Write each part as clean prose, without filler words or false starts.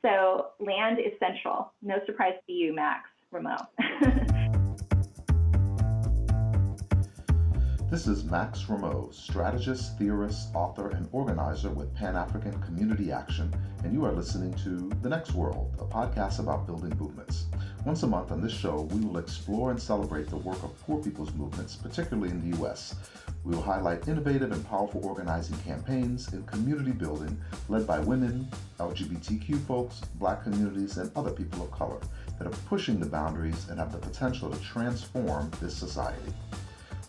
So land is central. No surprise to you, Max Ramo. This is Max Ramo, strategist, theorist, author, and organizer with Pan-African Community Action, and you are listening to The Next World, a podcast about building movements. Once a month on this show, we will explore and celebrate the work of poor people's movements, particularly in the U.S. We will highlight innovative and powerful organizing campaigns in community building led by women, LGBTQ folks, Black communities, and other people of color that are pushing the boundaries and have the potential to transform this society.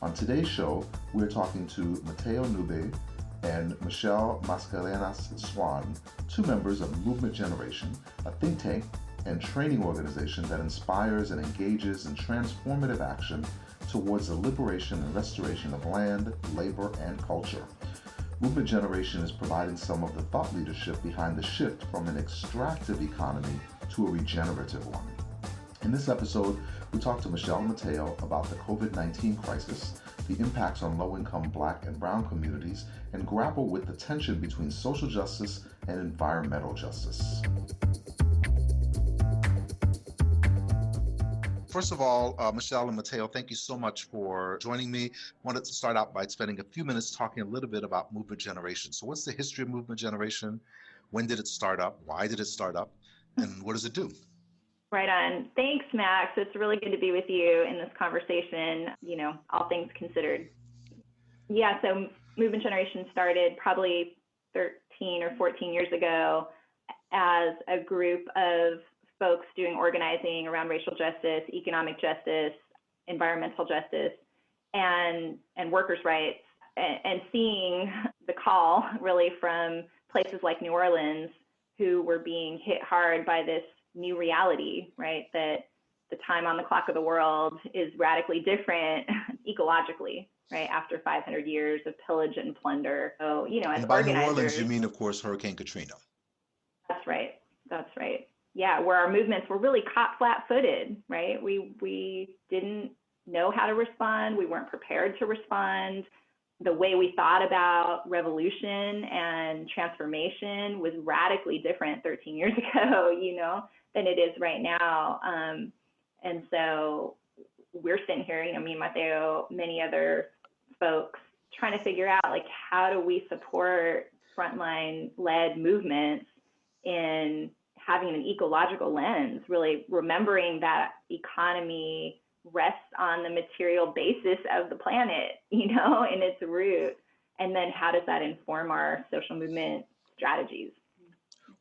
On today's show, we're talking to Mateo Nube and Mascarenhas-Swan, two members of Movement Generation, a think tank and training organization that inspires and engages in transformative action towards the liberation and restoration of land, labor, and culture. Movement Generation is providing some of the thought leadership behind the shift from an extractive economy to a regenerative one. In this episode, we talk to Michelle and Mateo about the COVID-19 crisis, the impacts on low-income Black and Brown communities, and grapple with the tension between social justice and environmental justice. First of all, Michelle and Mateo, thank you so much for joining me. Wanted to start out by spending a few minutes talking a little bit about Movement Generation. So what's the history of Movement Generation? When did it start up? Why did it start up? And what does it do? Right on. Thanks, Max. It's really good to be with you in this conversation, all things considered. Yeah, so Movement Generation started probably 13 or 14 years ago as a group of folks doing organizing around racial justice, economic justice, environmental justice, and workers' rights, and seeing the call really from places like New Orleans, who were being hit hard by this new reality, right? That the time on the clock of the world is radically different ecologically, right? After 500 years of pillage and plunder. So, as and by organizers, New Orleans, you mean, of course, Hurricane Katrina. That's right. Yeah, where our movements were really caught flat-footed, right? We didn't know how to respond. We weren't prepared to respond. The way we thought about revolution and transformation was radically different 13 years ago, than it is right now. And so we're sitting here, me and Mateo, many other folks, trying to figure out, how do we support frontline-led movements in having an ecological lens, really remembering that economy rests on the material basis of the planet, in its root. And then how does that inform our social movement strategies?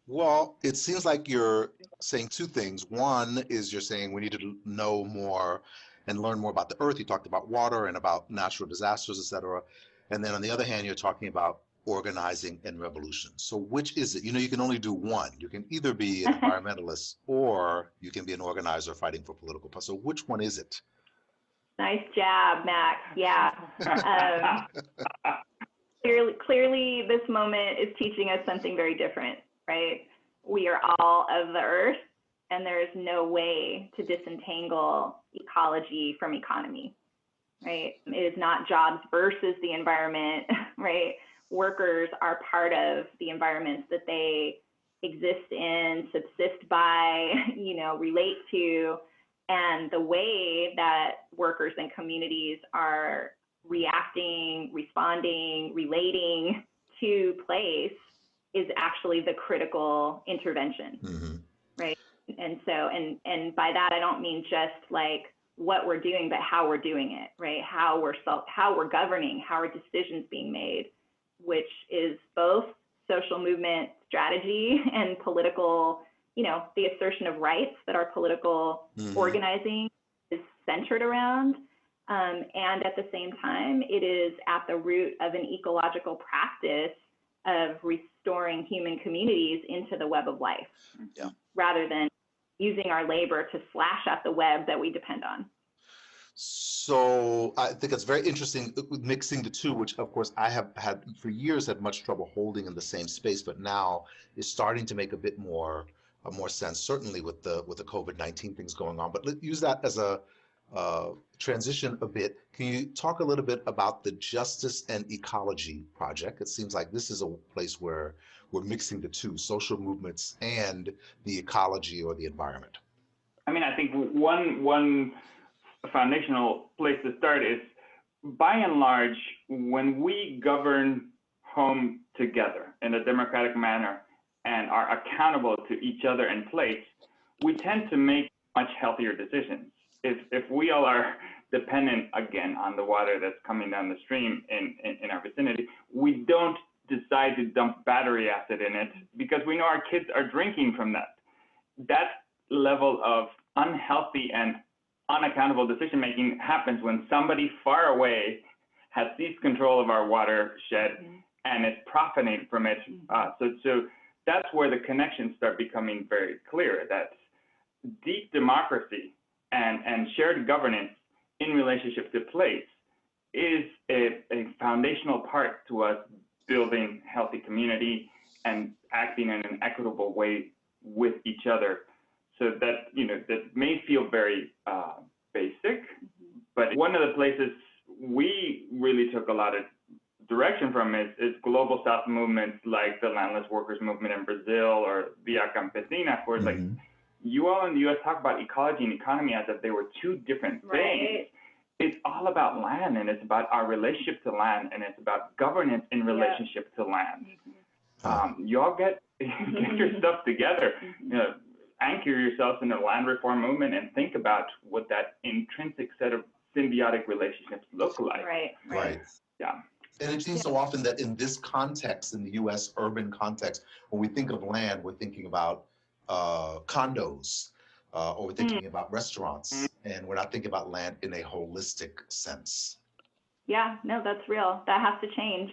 Well, it seems like you're saying two things. One is you're saying we need to know more and learn more about the earth. You talked about water and about natural disasters, et cetera. And then on the other hand, you're talking about organizing and revolution. So which is it? You can only do one. You can either be an environmentalist or you can be an organizer fighting for political power. So which one is it? Nice job, Max. Yeah. Clearly, this moment is teaching us something very different, right? We are all of the earth, and there is no way to disentangle ecology from economy, right? It is not jobs versus the environment, right? Workers are part of the environments that they exist in, subsist by, relate to, and the way that workers and communities are reacting, responding, relating to place is actually the critical intervention, right? And so, and by that, I don't mean just what we're doing, but how we're doing it, right? How we're governing, how are decisions being made, which is both social movement strategy and political, the assertion of rights that our political organizing is centered around. And at the same time, it is at the root of an ecological practice of restoring human communities into the web of life, rather than using our labor to slash at the web that we depend on. So I think it's very interesting mixing the two, which of course I have had for years had much trouble holding in the same space, but now is starting to make a bit more sense, certainly with the COVID-19 things going on. But let's use that as a transition a bit. Can you talk a little bit about the Justice and Ecology Project? It seems like this is a place where we're mixing the two, social movements and the ecology or the environment? I mean, I think one foundational place to start is, by and large, when we govern home together in a democratic manner and are accountable to each other and place, we tend to make much healthier decisions. If we all are dependent, again, on the water that's coming down the stream in our vicinity, we don't decide to dump battery acid in it because we know our kids are drinking from that. That level of unhealthy and unaccountable decision making happens when somebody far away has seized control of our watershed and is profiting from it. So that's where the connections start becoming very clear, that deep democracy and shared governance in relationship to place is a foundational part to us building healthy community and acting in an equitable way with each other. So that, that may feel very basic, but one of the places we really took a lot of direction from is global South movements like the landless workers movement in Brazil or Via Campesina, where like you all in the US talk about ecology and economy as if they were two different things. It's all about land, and it's about our relationship to land, and it's about governance in relationship to land. You all get your stuff together. Anchor yourselves in the land reform movement and think about what that intrinsic set of symbiotic relationships look like. Right. Yeah. And it seems so often that in this context, in the U.S. urban context, when we think of land, we're thinking about condos, or we're thinking about restaurants, and we're not thinking about land in a holistic sense. Yeah, no, that's real. That has to change.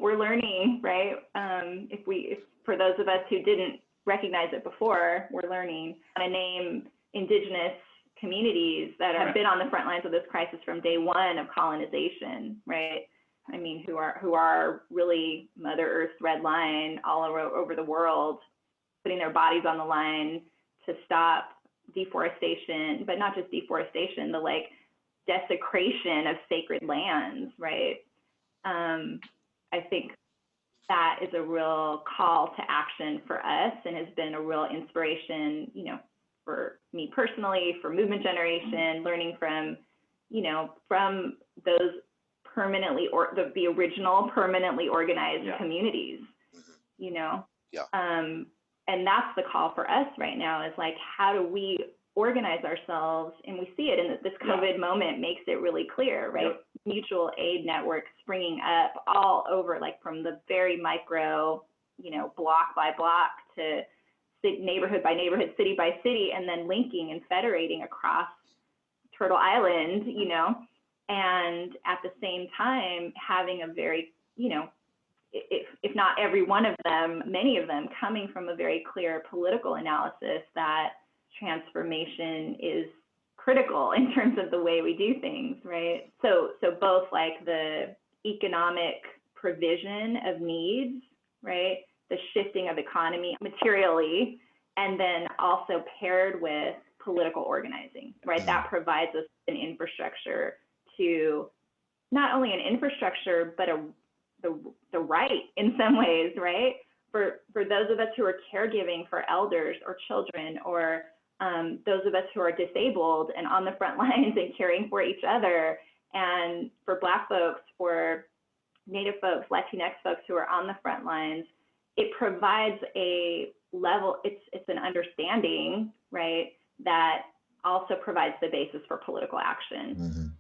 We're learning, right? If for those of us who didn't recognize it before, we're learning. I name indigenous communities that have been on the front lines of this crisis from day one of colonization, right? I mean, who are really Mother Earth's red line all over the world, putting their bodies on the line to stop deforestation, but not just deforestation, the like desecration of sacred lands, right? I think that is a real call to action for us and has been a real inspiration, for me personally, for movement generation, learning from, from those permanently or the original permanently organized communities, and that's the call for us right now is like, how do we organize ourselves? And we see it in this COVID moment makes it really clear, right? Mutual aid networks springing up all over, like from the very micro, block by block to neighborhood by neighborhood, city by city, and then linking and federating across Turtle Island, and at the same time having a very, if not every one of them, many of them coming from a very clear political analysis that transformation is critical in terms of the way we do things, right? So both like the economic provision of needs, right? The shifting of economy materially, and then also paired with political organizing, right? That provides us an infrastructure to not only an infrastructure, but the right in some ways, right? For those of us who are caregiving for elders or children, or those of us who are disabled and on the front lines and caring for each other, and for Black folks, for Native folks, Latinx folks who are on the front lines, it provides a level, it's an understanding, right, that also provides the basis for political action.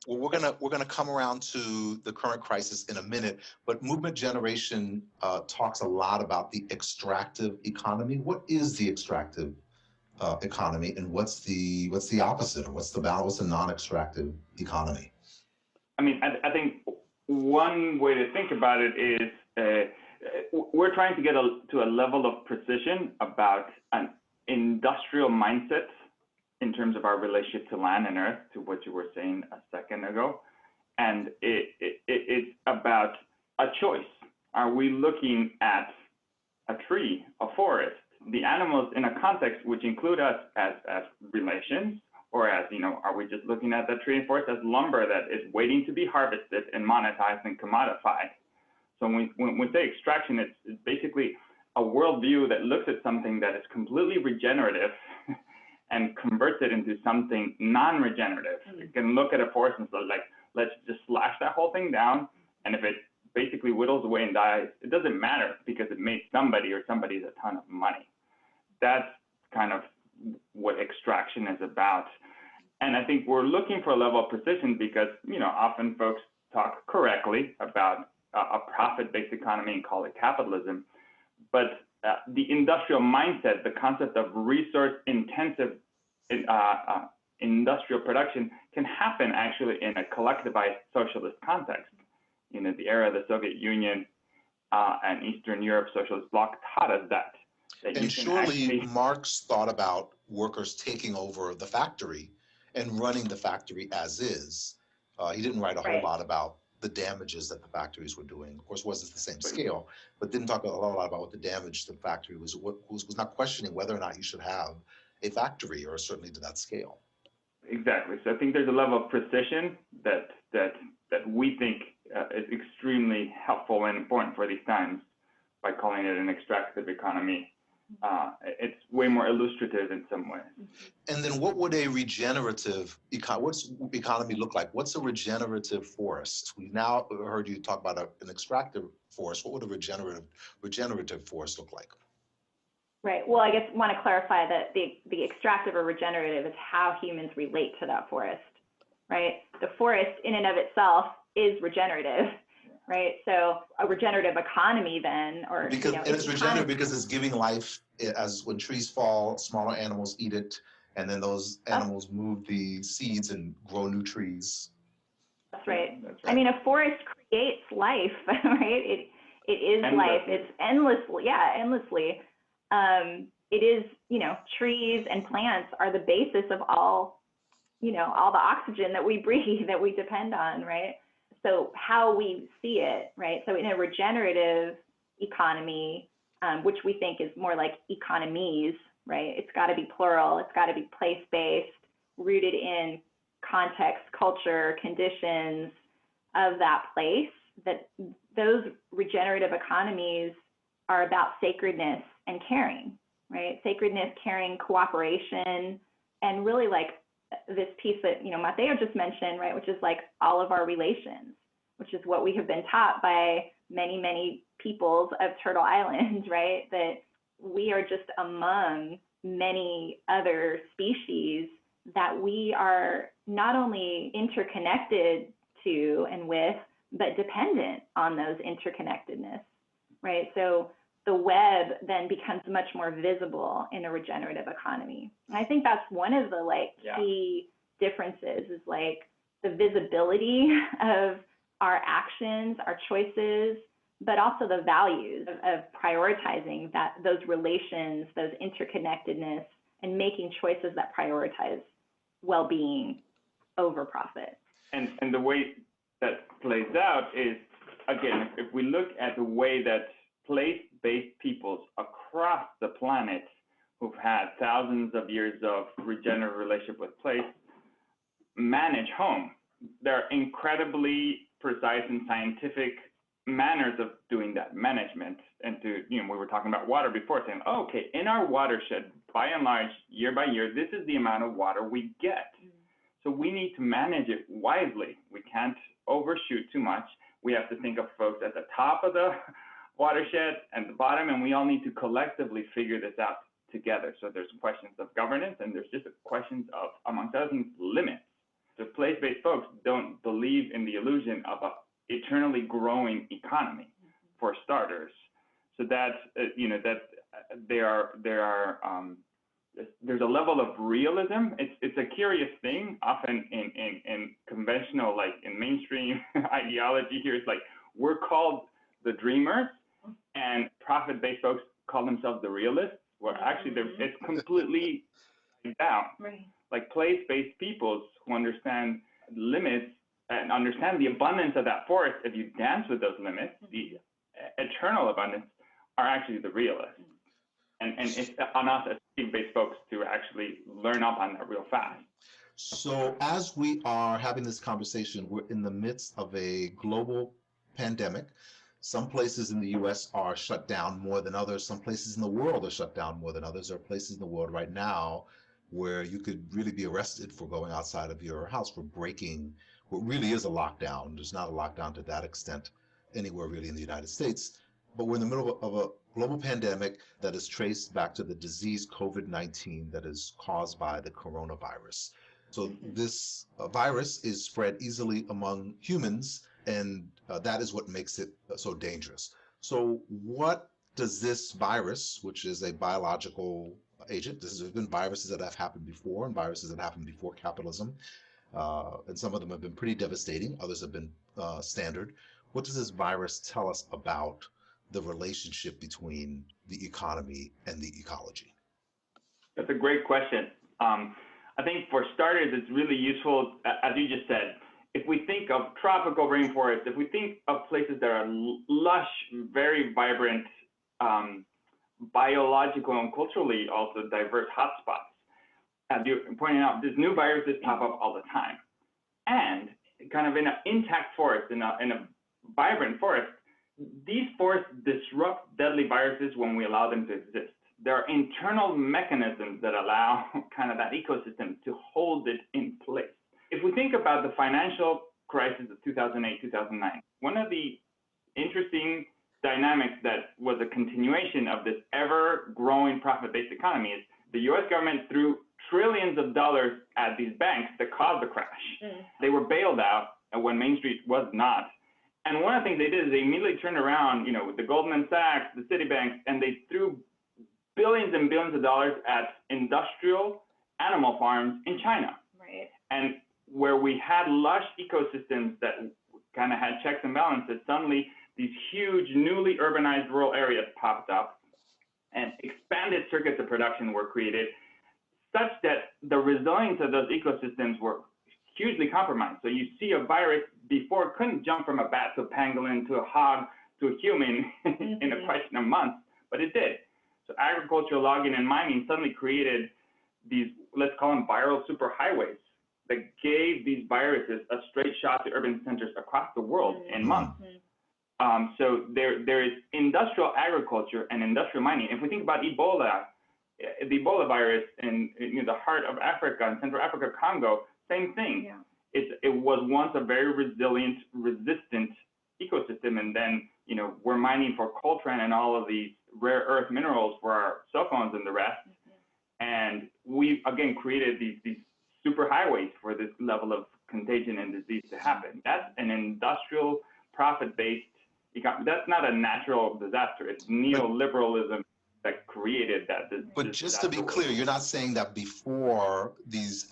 Well, we're gonna come around to the current crisis in a minute, but movement generation talks a lot about the extractive economy. What is the extractive economy, and what's the opposite, or what's the balance? What's the non-extractive economy? I mean, I think one way to think about it is we're trying to get to a level of precision about an industrial mindset in terms of our relationship to land and earth, to what you were saying a second ago. And it's about a choice. Are we looking at a tree, a forest, the animals in a context which include us as relations, or as, are we just looking at the tree and forest as lumber that is waiting to be harvested and monetized and commodified? So when we say extraction, it's basically a worldview that looks at something that is completely regenerative and converts it into something non-regenerative. You can look at a forest and say, like, let's just slash that whole thing down, and if it basically whittles away and dies, it doesn't matter because it made somebody or somebody's a ton of money. That's kind of what extraction is about. And I think we're looking for a level of precision because, often folks talk correctly about a profit-based economy and call it capitalism. But the industrial mindset, the concept of resource-intensive industrial production can happen actually in a collectivized socialist context. The era of the Soviet Union and Eastern Europe socialist bloc taught us that and surely Marx thought about workers taking over the factory and running the factory as is. He didn't write a whole lot about the damages that the factories were doing. Of course, it wasn't the same scale, but didn't talk a lot about what the damage to the factory was not questioning whether or not you should have a factory, or certainly to that scale. Exactly. So I think there's a level of precision that we think is extremely helpful and important for these times by calling it an extractive economy. It's way more illustrative in some ways. And then what would a regenerative economy look like? What's a regenerative forest? We've now heard you talk about an extractive forest. What would a regenerative forest look like? Right. Well, I guess I want to clarify that the extractive or regenerative is how humans relate to that forest, right? The forest in and of itself is regenerative, right? So a regenerative economy then, or because it's regenerative because it's giving life. As when trees fall, smaller animals eat it, and then those animals move the seeds and grow new trees. That's right. I mean, a forest creates life, right? It is life. It's endlessly. It is, trees and plants are the basis of all the oxygen that we breathe, that we depend on, right? So how we see it, right? So in a regenerative economy, which we think is more like economies, right? It's got to be plural. It's got to be place-based, rooted in context, culture, conditions of that place. That those regenerative economies are about sacredness and caring, right? Sacredness, caring, cooperation, and really like this piece that, Mateo just mentioned, right? Which is like all of our relations, which is what we have been taught by many, many peoples of Turtle Island, right? That we are just among many other species that we are not only interconnected to and with, but dependent on those interconnectedness, right? So the web then becomes much more visible in a regenerative economy. And I think that's one of the key differences is like the visibility of our actions, our choices, but also the values of prioritizing those relations, those interconnectedness, and making choices that prioritize well-being over profit. And the way that plays out is, again, if we look at the way that place-based peoples across the planet who've had thousands of years of regenerative relationship with place manage home, there are incredibly precise and scientific manners of doing that management. And we were talking about water before, saying, okay, in our watershed, by and large, year by year, this is the amount of water we get. So we need to manage it wisely. We can't overshoot too much. We have to think of folks at the top of the watershed and the bottom, and we all need to collectively figure this out together. So there's questions of governance, and there's just questions of, amongst other things, limits. So place-based folks don't believe in the illusion of an eternally growing economy, for starters. So that there's a level of realism. It's a curious thing. Often in conventional, like in mainstream ideology here, it's like we're called the dreamers, and profit-based folks call themselves the realists. Where actually it's completely down. Right. Like place-based peoples who understand limits and understand the abundance of that forest. If you dance with those limits, the eternal abundance, are actually the realists. And it's on us as team-based folks to actually learn up on that real fast. So as we are having this conversation, we're in the midst of a global pandemic Some places in the US are shut down more than others. Some places in the world are shut down more than others. There are places in the world right now where you could really be arrested for going outside of your house, for breaking what really is a lockdown. There's not a lockdown to that extent anywhere really in the United States. But we're in the middle of a global pandemic that is traced back to the disease COVID-19 that is caused by the coronavirus. So this virus is spread easily among humans, and that is what makes it so dangerous. So what does this virus, which is a biological agent, there's been viruses that have happened before and viruses that happened before capitalism, and some of them have been pretty devastating, others have been standard. What does this virus tell us about the relationship between the economy and the ecology? That's a great question. I think for starters, it's really useful, as you just said, if we think of tropical rainforests, if we think of places that are lush, very vibrant, biological and culturally also diverse hotspots, as you're pointing out, these new viruses pop up all the time. And kind of in an intact forest, in a vibrant forest, these forests disrupt deadly viruses when we allow them to exist. There are internal mechanisms that allow kind of that ecosystem to hold it in place. If we think about the financial crisis of 2008, 2009, one of the interesting dynamics that was a continuation of this ever-growing profit-based economy is the US government threw trillions of dollars at these banks that caused the crash. They were bailed out when Main Street was not. And one of the things they did is they immediately turned around, with the Goldman Sachs, the Citibanks, and they threw billions and billions of dollars at industrial animal farms in China. Right. And where we had lush ecosystems that kind of had checks and balances, suddenly these huge, newly urbanized rural areas popped up and expanded circuits of production were created such that the resilience of those ecosystems were hugely compromised. So you see a virus before couldn't jump from a bat to a pangolin to a hog to a human in a question of months, but it did. So agriculture, logging, and mining suddenly created these, let's call them viral superhighways, that gave these viruses a straight shot to urban centers across the world in months. So there is industrial agriculture and industrial mining. If we think about Ebola, the Ebola virus in the heart of Africa, in Central Africa, Congo, same thing. Yeah. It was once a very resilient, resistant ecosystem, and then we're mining for coltan and all of these rare earth minerals for our cell phones and the rest. And we again created these superhighways for this level of contagion and disease to happen. That's an industrial, profit-based economy. That's not a natural disaster. It's neoliberalism that created that. But just to be clear, you're not saying that before these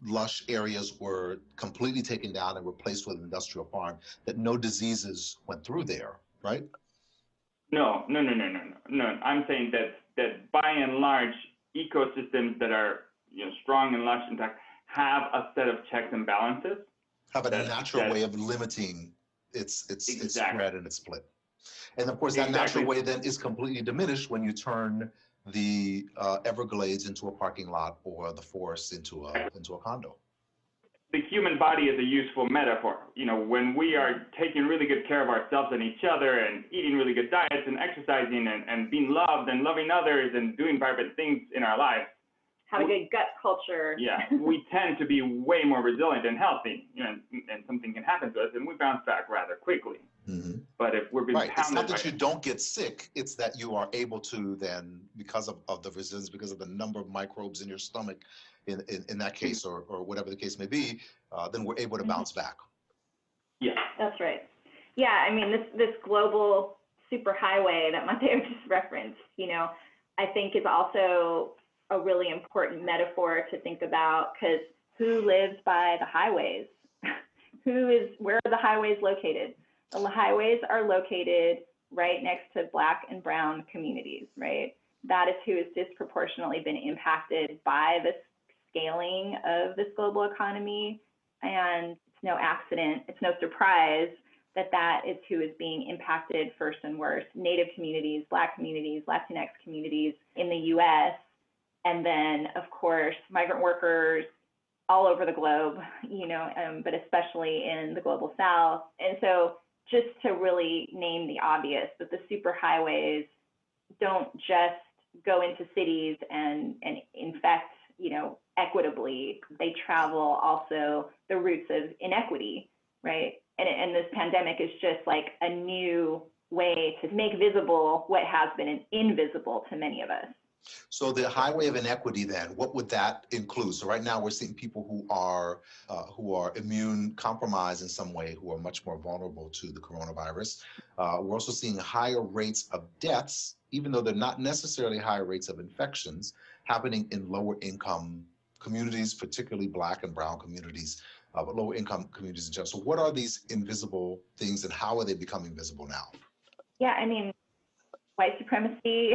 lush areas were completely taken down and replaced with industrial farm, that no diseases went through there, right? No. I'm saying that by and large, ecosystems that are strong and lush and have a set of checks and balances. Have a natural way of limiting its spread and its split. And of course, that natural way then is completely diminished when you turn the Everglades into a parking lot or the forest into a condo. The human body is a useful metaphor. When we are taking really good care of ourselves and each other and eating really good diets and exercising and being loved and loving others and doing vibrant things in our lives. Have a good gut culture. Yeah, we tend to be way more resilient and healthy, and something can happen to us and we bounce back rather quickly. But if we're being pounded, it's not that you don't get sick, it's that you are able to then, because of the resilience, because of the number of microbes in your stomach, in that case, or whatever the case may be, then we're able to bounce back. Yeah, that's right. Yeah, I mean, this global superhighway that Mateo just referenced, I think is also a really important metaphor to think about, because who lives by the highways? Where are the highways located? The highways are located right next to Black and brown communities, right? That is who has disproportionately been impacted by the scaling of this global economy. And it's no accident, it's no surprise that is who is being impacted first and worst. Native communities, Black communities, Latinx communities in the US, and then of course, migrant workers all over the globe, but especially in the global South. And so just to really name the obvious, but the superhighways don't just go into cities and infect, equitably. They travel also the roots of inequity, right? And this pandemic is just like a new way to make visible what has been invisible to many of us. So the highway of inequity, then, what would that include? So right now we're seeing people who are immune compromised in some way, who are much more vulnerable to the coronavirus. We're also seeing higher rates of deaths, even though they're not necessarily higher rates of infections, happening in lower income communities, particularly Black and brown communities, but lower income communities in general. So what are these invisible things, and how are they becoming visible now? Yeah, I mean, white supremacy,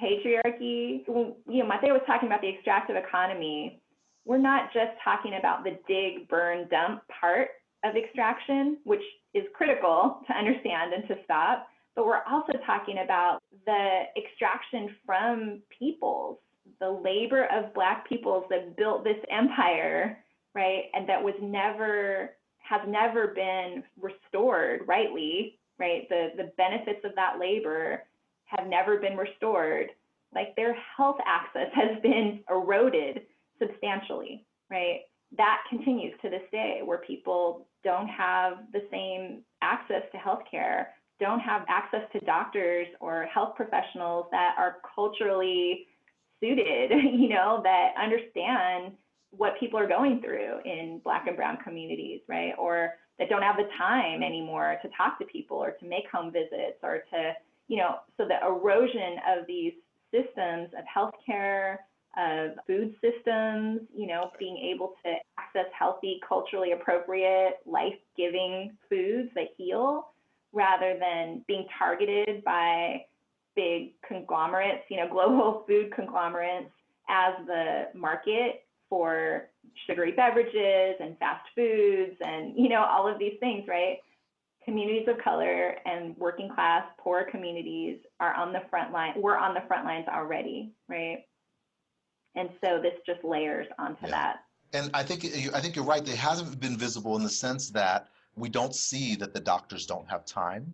patriarchy. Mateo was talking about the extractive economy. We're not just talking about the dig, burn, dump part of extraction, which is critical to understand and to stop, but we're also talking about the extraction from peoples, the labor of Black peoples that built this empire, right? And that has never been restored rightly, right? The benefits of that labor have never been restored. Like, their health access has been eroded substantially, right? That continues to this day, where people don't have the same access to healthcare, don't have access to doctors or health professionals that are culturally suited, that understand what people are going through in Black and brown communities, right? Or that don't have the time anymore to talk to people or to make home visits or to, so the erosion of these systems of healthcare, of food systems, being able to access healthy, culturally appropriate, life-giving foods that heal, rather than being targeted by big conglomerates, global food conglomerates as the market for sugary beverages and fast foods and, all of these things, right? Communities of color and working class, poor communities are on the front line. We're on the front lines already, right? And so this just layers onto that. And I think you're right. It hasn't been visible in the sense that we don't see that the doctors don't have time.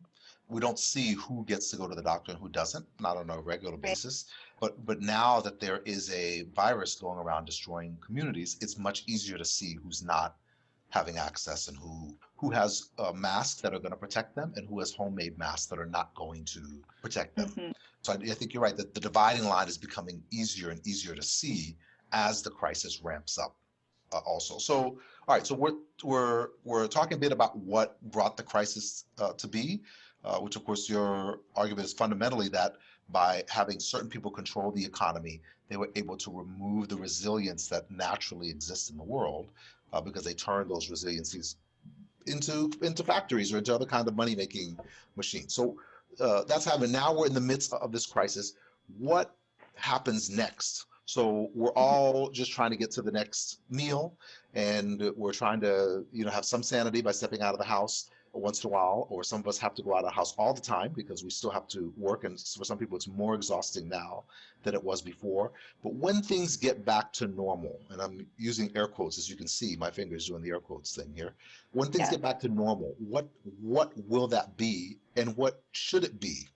We don't see who gets to go to the doctor and who doesn't, not on a regular basis. But now that there is a virus going around destroying communities, it's much easier to see who's not having access and who has masks that are going to protect them and who has homemade masks that are not going to protect them. Mm-hmm. So I think you're right that the dividing line is becoming easier and easier to see as the crisis ramps up. Also, so all right, so we're talking a bit about what brought the crisis to be, which of course your argument is fundamentally that by having certain people control the economy, they were able to remove the resilience that naturally exists in the world because they turned those resiliencies into factories or into other kind of money-making machines. So that's happening. Now we're in the midst of this crisis. What happens next? So we're all just trying to get to the next meal, and we're trying to, have some sanity by stepping out of the house once in a while, or some of us have to go out of the house all the time because we still have to work, and for some people it's more exhausting now than it was before. But when things get back to normal, and I'm using air quotes, as you can see, my fingers doing the air quotes thing here. When things get back to normal, what will that be, and what should it be?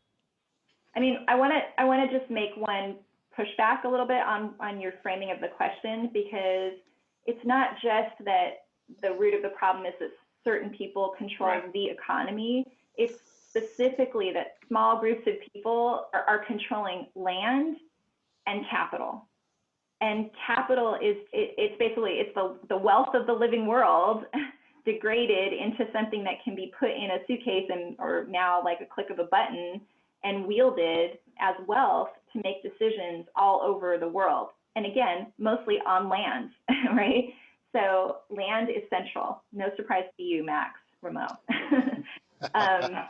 I mean, I want to just make one pushback a little bit on your framing of the question, because it's not just that the root of the problem is that certain people control the economy. It's specifically that small groups of people are controlling land and capital. And capital it's basically the wealth of the living world degraded into something that can be put in a suitcase or now like a click of a button and wielded as wealth to make decisions all over the world. And again, mostly on land, right? So land is central. No surprise to you, Max Ramo. I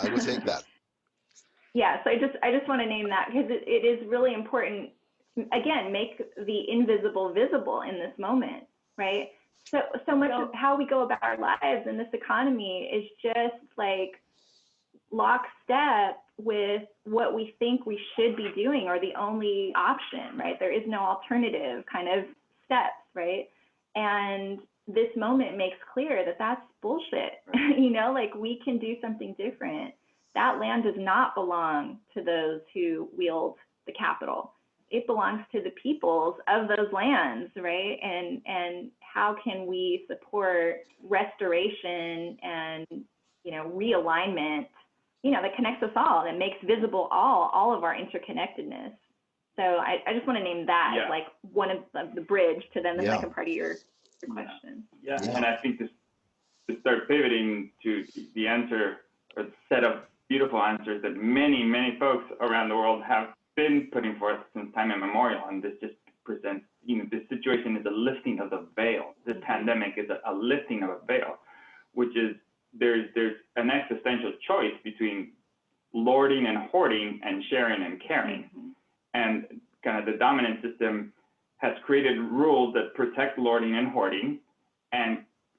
would take that. Yeah, so I just want to name that because it is really important to, again, make the invisible visible in this moment, right? So much of how we go about our lives in this economy is just like lockstep with what we think we should be doing or the only option, right? There is no alternative kind of steps, right? And this moment makes clear that that's bullshit. Like, we can do something different. That land does not belong to those who wield the capital. It belongs to the peoples of those lands, right? And how can we support restoration and, realignment, that connects us all, that makes visible all of our interconnectedness. So I just want to name that as like one of the bridge to then the second part of your question. Yeah, and I think to start pivoting to the answer, or the set of beautiful answers that many, many folks around the world have been putting forth since time immemorial, and this just presents, this situation is a lifting of the veil. This pandemic is a lifting of a veil, which is there's an existential choice between lording and hoarding and sharing and caring. And kind of the dominant system has created rules that protect lording and hoarding and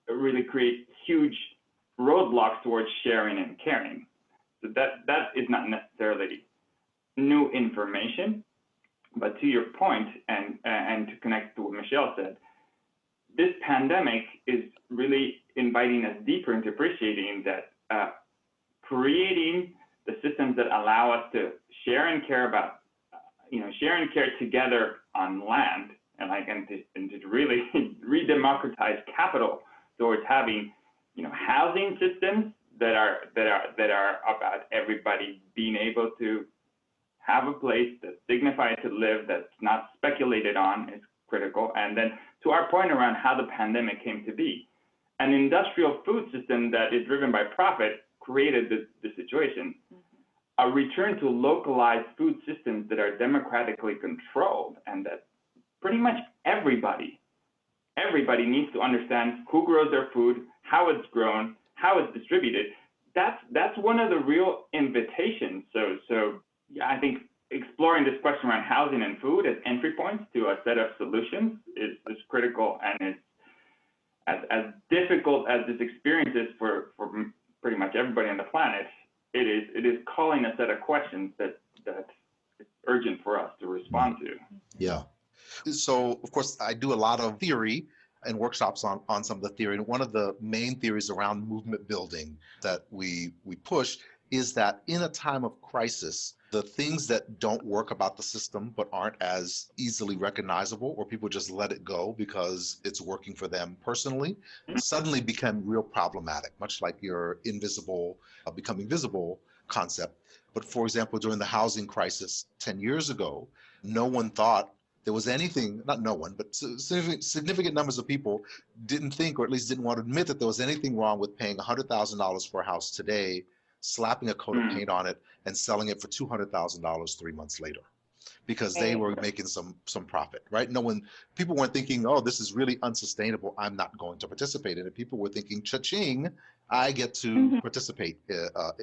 really create huge roadblocks towards sharing and caring. So that is not necessarily new information, but to your point, and to connect to what Michelle said, this pandemic is really inviting us deeper into appreciating that creating the systems that allow us to share and care about, share and care together on land, and to really re-democratize capital towards having, housing systems that are about everybody being able to have a place that's dignified to live, that's not speculated on, is critical. And then to our point around how the pandemic came to be, an industrial food system that is driven by profit created the situation. A return to localized food systems that are democratically controlled, and that pretty much everybody needs to understand who grows their food, how it's grown, how it's distributed. That's one of the real invitations. So yeah, I think exploring this question around housing and food as entry points to a set of solutions is critical, and it's as difficult as this experience is for pretty much everybody on the planet. It is calling a set of questions that it's urgent for us to respond to. Yeah. So, of course, I do a lot of theory and workshops on some of the theory. And one of the main theories around movement building that we push is that in a time of crisis, the things that don't work about the system but aren't as easily recognizable, or people just let it go because it's working for them personally, suddenly become real problematic, much like your invisible becoming visible concept. But for example, during the housing crisis 10 years ago, no one thought there was anything, not no one, but significant numbers of people didn't think, or at least didn't want to admit, that there was anything wrong with paying $100,000 for a house today, slapping a coat of paint on it, and selling it for $200,000 3 months later, because they were making some profit, right? People weren't thinking, oh, this is really unsustainable, I'm not going to participate in it. People were thinking, cha-ching, I get to participate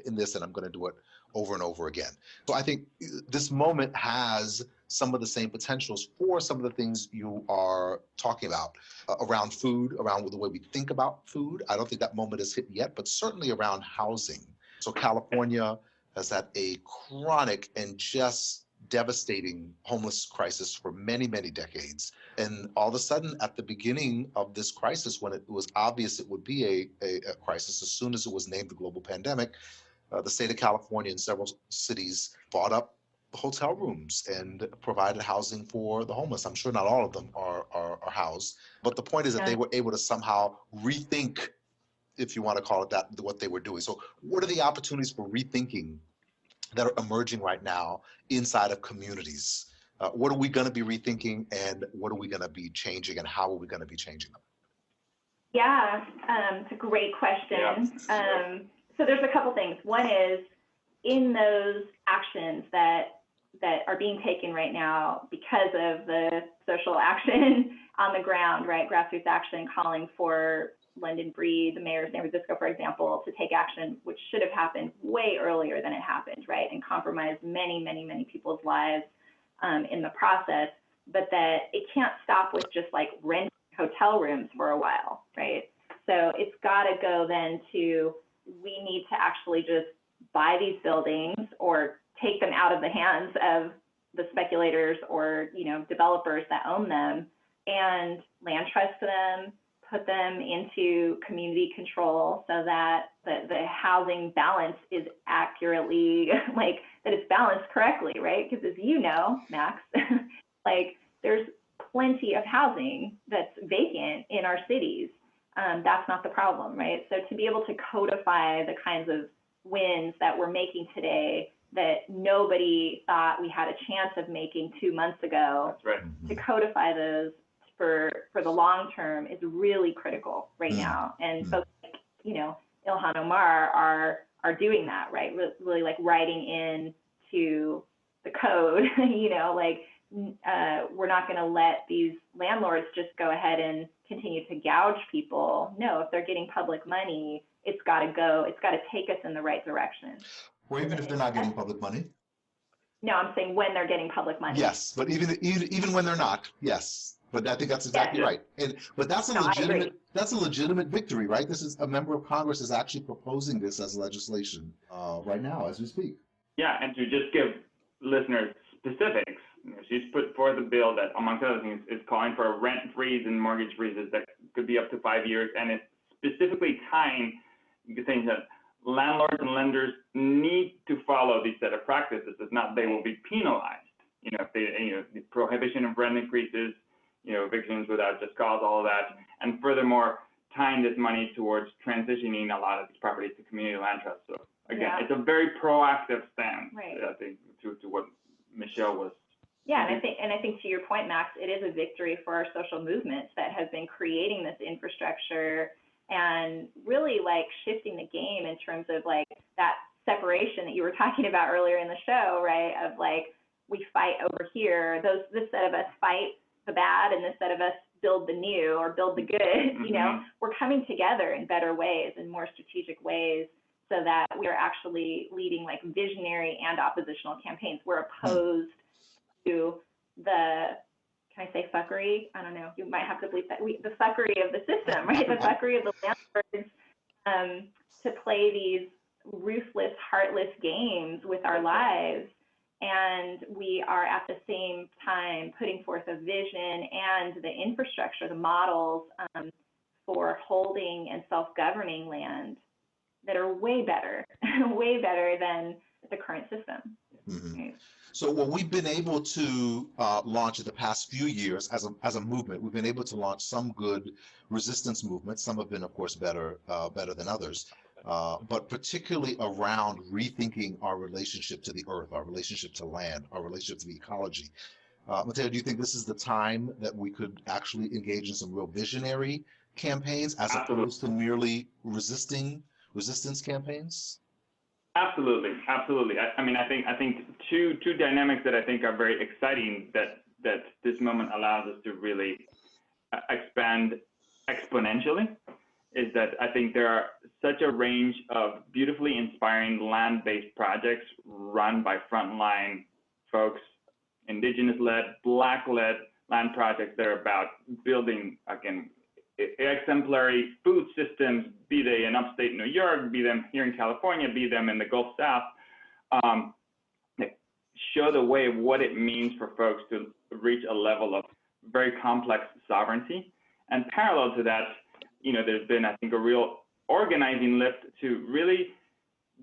in this, and I'm going to do it over and over again. So I think this moment has some of the same potentials for some of the things you are talking about around food, around the way we think about food. I don't think that moment is hit yet, but certainly around housing. So California has had a chronic and just devastating homeless crisis for many, many decades. And all of a sudden, at the beginning of this crisis, when it was obvious it would be a crisis, as soon as it was named the global pandemic, the state of California and several cities bought up hotel rooms and provided housing for the homeless. I'm sure not all of them are housed, but the point is that they were able to somehow rethink, if you want to call it that, what they were doing. So what are the opportunities for rethinking that are emerging right now inside of communities? What are we going to be rethinking, and what are we going to be changing, and how are we going to be changing them? Yeah, it's a great question. So there's a couple things. One is, in those actions that are being taken right now because of the social action on the ground, right? Grassroots action calling for London Breed, the mayor of San Francisco, for example, to take action, which should have happened way earlier than it happened, right? And compromised many, many, many people's lives in the process, but that it can't stop with just like renting hotel rooms for a while, right? So it's got to go then to, we need to actually just buy these buildings or take them out of the hands of the speculators or, developers that own them, and land trust them, put them into community control so that the housing balance is accurately, like, that it's balanced correctly, right? Because as you know, Max, like, there's plenty of housing that's vacant in our cities. That's not the problem, right? So to be able to codify the kinds of wins that we're making today that nobody thought we had a chance of making 2 months ago, That's right. to codify those for the long term is really critical right now. And folks like, you know, Ilhan Omar are doing that, right? Really like writing in to the code, you know, like, we're not going to let these landlords just go ahead and continue to gouge people. No, if they're getting public money, it's got to take us in the right direction. Or even if they're not getting public money. No, I'm saying when they're getting public money. Yes, but even when they're not, yes. But I think that's exactly right. But that's a legitimate victory, right? This is a member of Congress is actually proposing this as legislation right now as we speak. Yeah, and to just give listeners specifics, she's put forth a bill that, amongst other things, is calling for a rent freeze and mortgage freezes that could be up to 5 years, and it's specifically tying things that landlords and lenders need to follow these set of practices. If not, they will be penalized. You know, if they, you know, the prohibition of rent increases, you know, evictions without just cause, all of that, and furthermore, tying this money towards transitioning a lot of these properties to community land trusts. So again, it's a very proactive stance, I think, to what Michelle was. Yeah, and I think to your point, Max, it is a victory for our social movements that have been creating this infrastructure and really like shifting the game in terms of like that separation that you were talking about earlier in the show, right? Of like, we fight over here, this set of us fight the bad and this set of us build the new or build the good, you know, we're coming together in better ways and more strategic ways so that we're actually leading like visionary and oppositional campaigns. We're opposed to the, can I say fuckery? I don't know, you might have to bleep that. The fuckery of the system, right? The fuckery of the landlords to play these ruthless, heartless games with our lives. And we are at the same time putting forth a vision and the infrastructure, the models for holding and self-governing land that are way better, way better than the current system. Right? So what we've been able to launch in the past few years as a movement, we've been able to launch some good resistance movements. Some have been, of course, better than others. But particularly around rethinking our relationship to the earth, our relationship to land, our relationship to the ecology. Mateo, do you think this is the time that we could actually engage in some real visionary campaigns as opposed to merely resistance campaigns? Absolutely. I mean, I think two dynamics that I think are very exciting that this moment allows us to really expand exponentially is that I think there are such a range of beautifully inspiring land-based projects run by frontline folks, indigenous-led, Black-led land projects that are about building, again, exemplary food systems, be they in upstate New York, be them here in California, be them in the Gulf South, that show the way of what it means for folks to reach a level of very complex sovereignty. And parallel to that, you know, there's been, I think, a real organizing lift to really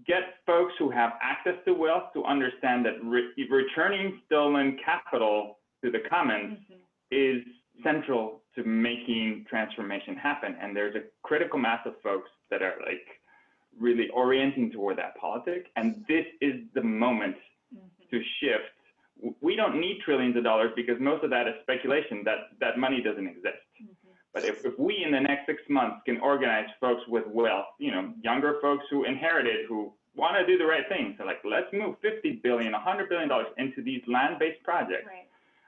get folks who have access to wealth to understand that returning stolen capital to the commons is central to making transformation happen. And there's a critical mass of folks that are like really orienting toward that politic. And this is the moment to shift. We don't need trillions of dollars because most of that is speculation, that money doesn't exist. But if we in the next 6 months can organize folks with wealth, you know, younger folks who inherited, who want to do the right thing, so like, let's move $50 billion, $100 billion into these land-based projects.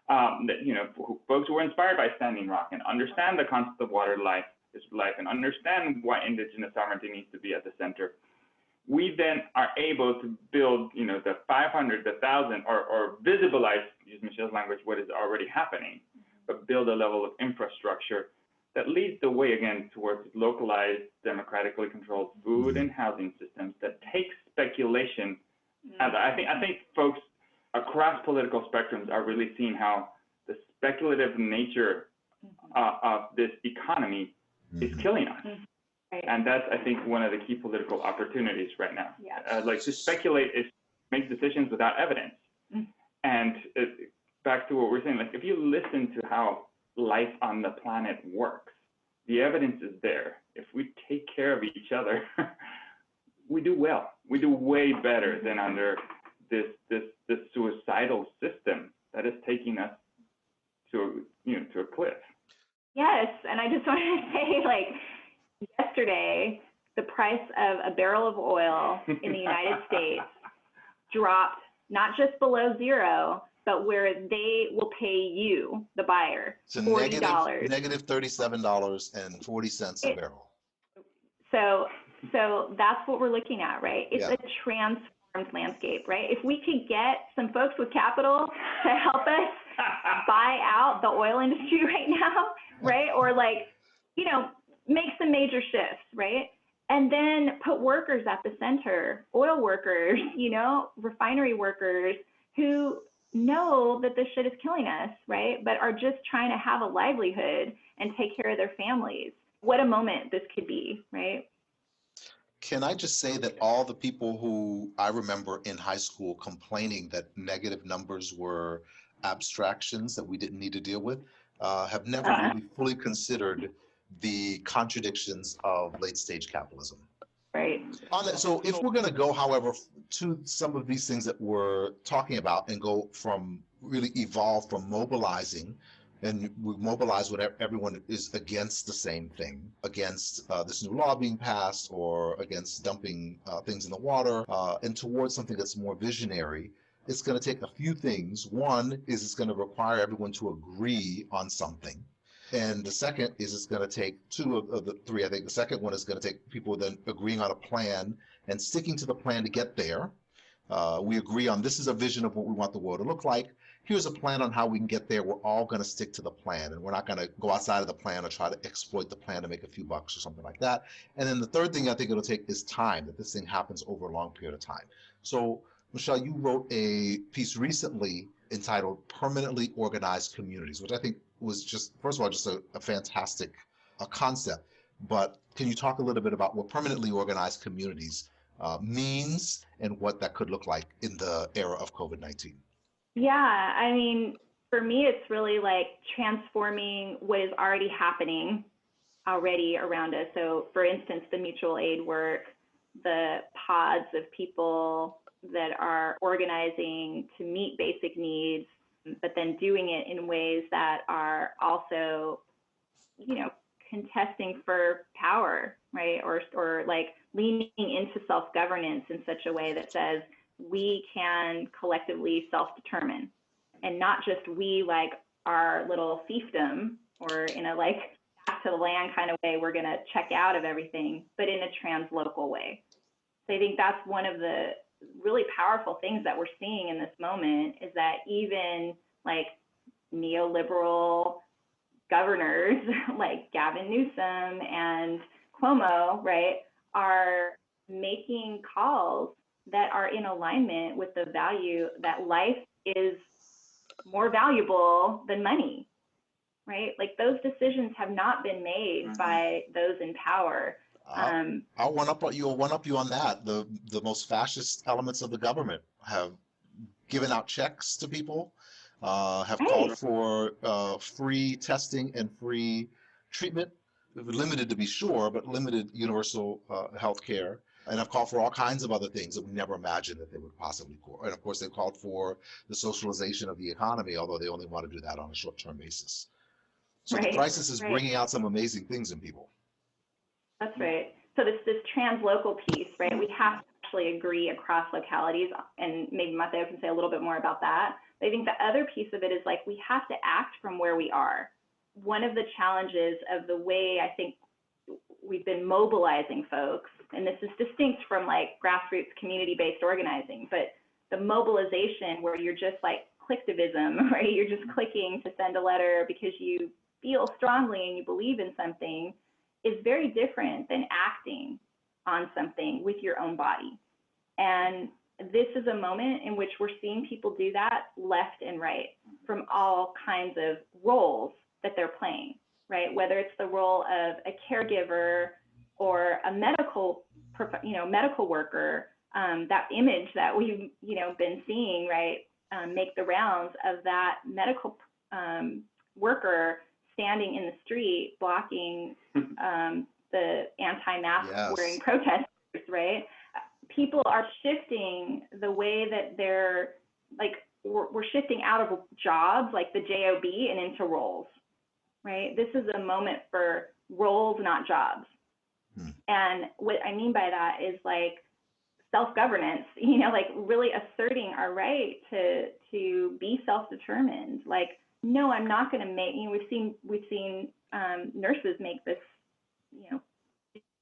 That, you know, folks who were inspired by Standing Rock and understand the concept of water life is life and understand why indigenous sovereignty needs to be at the center. We then are able to build, you know, the 500, the 1,000, or visibilize, use Michelle's language, what is already happening, but build a level of infrastructure that leads the way again towards localized, democratically controlled food and housing systems that take speculation. And I think folks across political spectrums are really seeing how the speculative nature of this economy is killing us. Right. And that's, I think, one of the key political opportunities right now. Yeah. Like to speculate is make decisions without evidence. And back to what we're saying, like if you listen to how life on the planet works, the evidence is there. If we take care of each other, we do well. We do way better than under this suicidal system that is taking us to a cliff. Yes, and I just wanted to say, like, yesterday, the price of a barrel of oil in the United States dropped not just below zero, but where they will pay you, the buyer, So $40. negative $37.40 a barrel. So that's what we're looking at, right? It's Yeah. a transformed landscape, right? If we could get some folks with capital to help us buy out the oil industry right now, right? Or like, make some major shifts, right? And then put workers at the center, oil workers, refinery workers who know that this shit is killing us, right? But are just trying to have a livelihood and take care of their families. What a moment this could be, right? Can I just say that all the people who I remember in high school complaining that negative numbers were abstractions that we didn't need to deal with have never really fully considered the contradictions of late stage capitalism. Right. So if we're going to go, however, to some of these things that we're talking about and go from really evolve from mobilizing, and we mobilize when everyone is against the same thing, against this new law being passed or against dumping things in the water, and towards something that's more visionary, it's going to take a few things. One is it's going to require everyone to agree on something. And the second is it's going to take two of the three. I think the second one is going to take people then agreeing on a plan and sticking to the plan to get there. We agree on this is a vision of what we want the world to look like. Here's a plan on how we can get there. We're all going to stick to the plan, and we're not going to go outside of the plan or try to exploit the plan to make a few bucks or something like that. And then the third thing I think it'll take is time, that this thing happens over a long period of time. So, Michelle, you wrote a piece recently entitled Permanently Organized Communities, which I think was just, first of all, just a fantastic concept. But can you talk a little bit about what permanently organized communities means and what that could look like in the era of COVID-19? Yeah, I mean, for me, it's really like transforming what is already happening already around us. So for instance, the mutual aid work, the pods of people that are organizing to meet basic needs, but then doing it in ways that are also, contesting for power, right? Or like leaning into self-governance in such a way that says we can collectively self-determine, and not just we like our little fiefdom or in a like back to the land kind of way, we're going to check out of everything, but in a translocal way. So I think that's one of the really powerful things that we're seeing in this moment, is that even like neoliberal governors like Gavin Newsom and Cuomo, right, are making calls that are in alignment with the value that life is more valuable than money, right? Like those decisions have not been made by those in power. I'll one up you on that. The most fascist elements of the government have given out checks to people, have called for free testing and free treatment, limited to be sure, but limited universal health care. And have called for all kinds of other things that we never imagined that they would possibly call. And of course, they've called for the socialization of the economy, although they only want to do that on a short-term basis. So the crisis is bringing out some amazing things in people. That's right. So this translocal piece, right? We have to actually agree across localities, and maybe Mateo can say a little bit more about that. But I think the other piece of it is like we have to act from where we are. One of the challenges of the way I think we've been mobilizing folks, and this is distinct from like grassroots community-based organizing, but the mobilization where you're just like clicktivism, right? You're just clicking to send a letter because you feel strongly and you believe in something, is very different than acting on something with your own body. And this is a moment in which we're seeing people do that left and right from all kinds of roles that they're playing. right? Whether it's the role of a caregiver or a medical worker, that image that we've, been seeing, right, make the rounds of that medical worker standing in the street blocking the anti-mask wearing protesters, right? People are shifting the way that they're like, we're shifting out of jobs like the job and into roles, right? This is a moment for roles, not jobs. And what I mean by that is like self-governance, like really asserting our right to be self-determined. Like, no, I'm not going to make, we've seen nurses make this,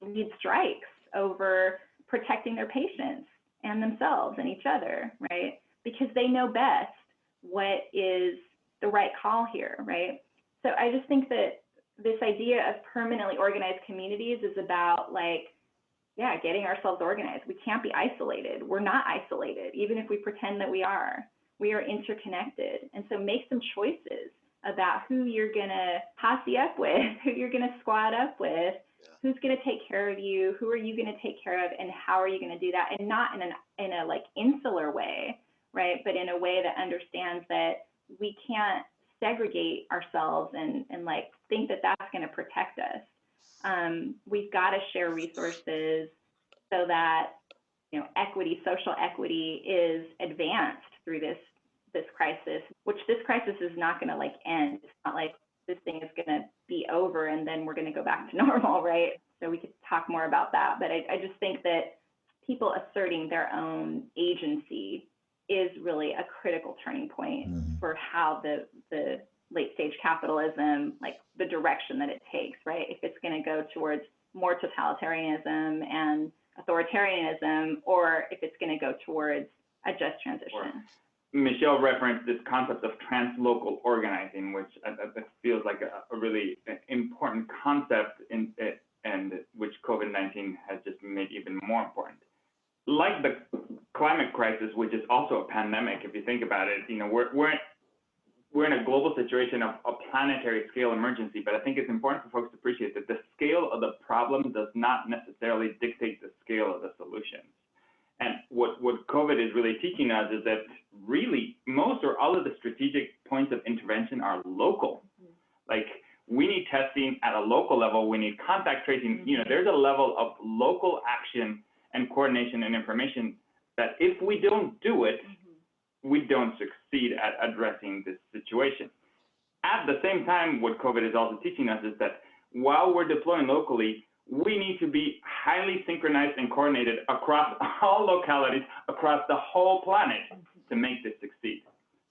lead strikes over protecting their patients and themselves and each other, right? Because they know best what is the right call here, right? So I just think that this idea of permanently organized communities is about getting ourselves organized. We can't be isolated. We're not isolated, even if we pretend that we are. We are interconnected. And so make some choices about who you're gonna posse up with, who you're gonna squad up with, who's gonna take care of you, who are you gonna take care of, and how are you gonna do that? And not in a like insular way, right? But in a way that understands that we can't segregate ourselves and like think that that's gonna protect us. We've gotta share resources so that, equity, social equity is advanced through this crisis, which this crisis is not going to like end. It's not like this thing is going to be over and then we're going to go back to normal, right? So we could talk more about that. But I just think that people asserting their own agency is really a critical turning point for how the late stage capitalism, like the direction that it takes, right? If it's going to go towards more totalitarianism and authoritarianism, or if it's going to go towards a just transition. Michelle referenced this concept of translocal organizing, which feels like a really important concept and which COVID-19 has just made even more important. Like the climate crisis, which is also a pandemic, if you think about it, we're in a global situation of a planetary scale emergency, but I think it's important for folks to appreciate that the scale of the problem does not necessarily dictate the scale of the solutions. And what COVID is really teaching us is that really most or all of the strategic points of intervention are local. Like we need testing at a local level, we need contact tracing, there's a level of local action and coordination and information that if we don't do it, we don't succeed at addressing this situation. At the same time, what COVID is also teaching us is that while we're deploying locally, we need to be highly synchronized and coordinated across all localities, across the whole planet to make this succeed.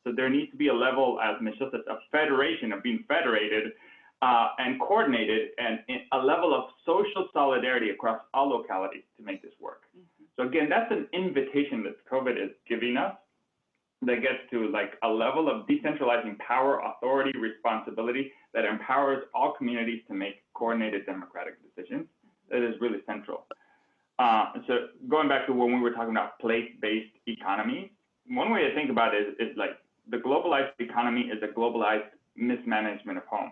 So there needs to be a level, as Michelle says, of federation, of being federated and coordinated, and a level of social solidarity across all localities to make this work. So again, that's an invitation that COVID is giving us that gets to like a level of decentralizing power, authority, responsibility that empowers all communities to make coordinated democratic decisions. That is really central. So going back to when we were talking about place-based economies, one way to think about it is like the globalized economy is a globalized mismanagement of home.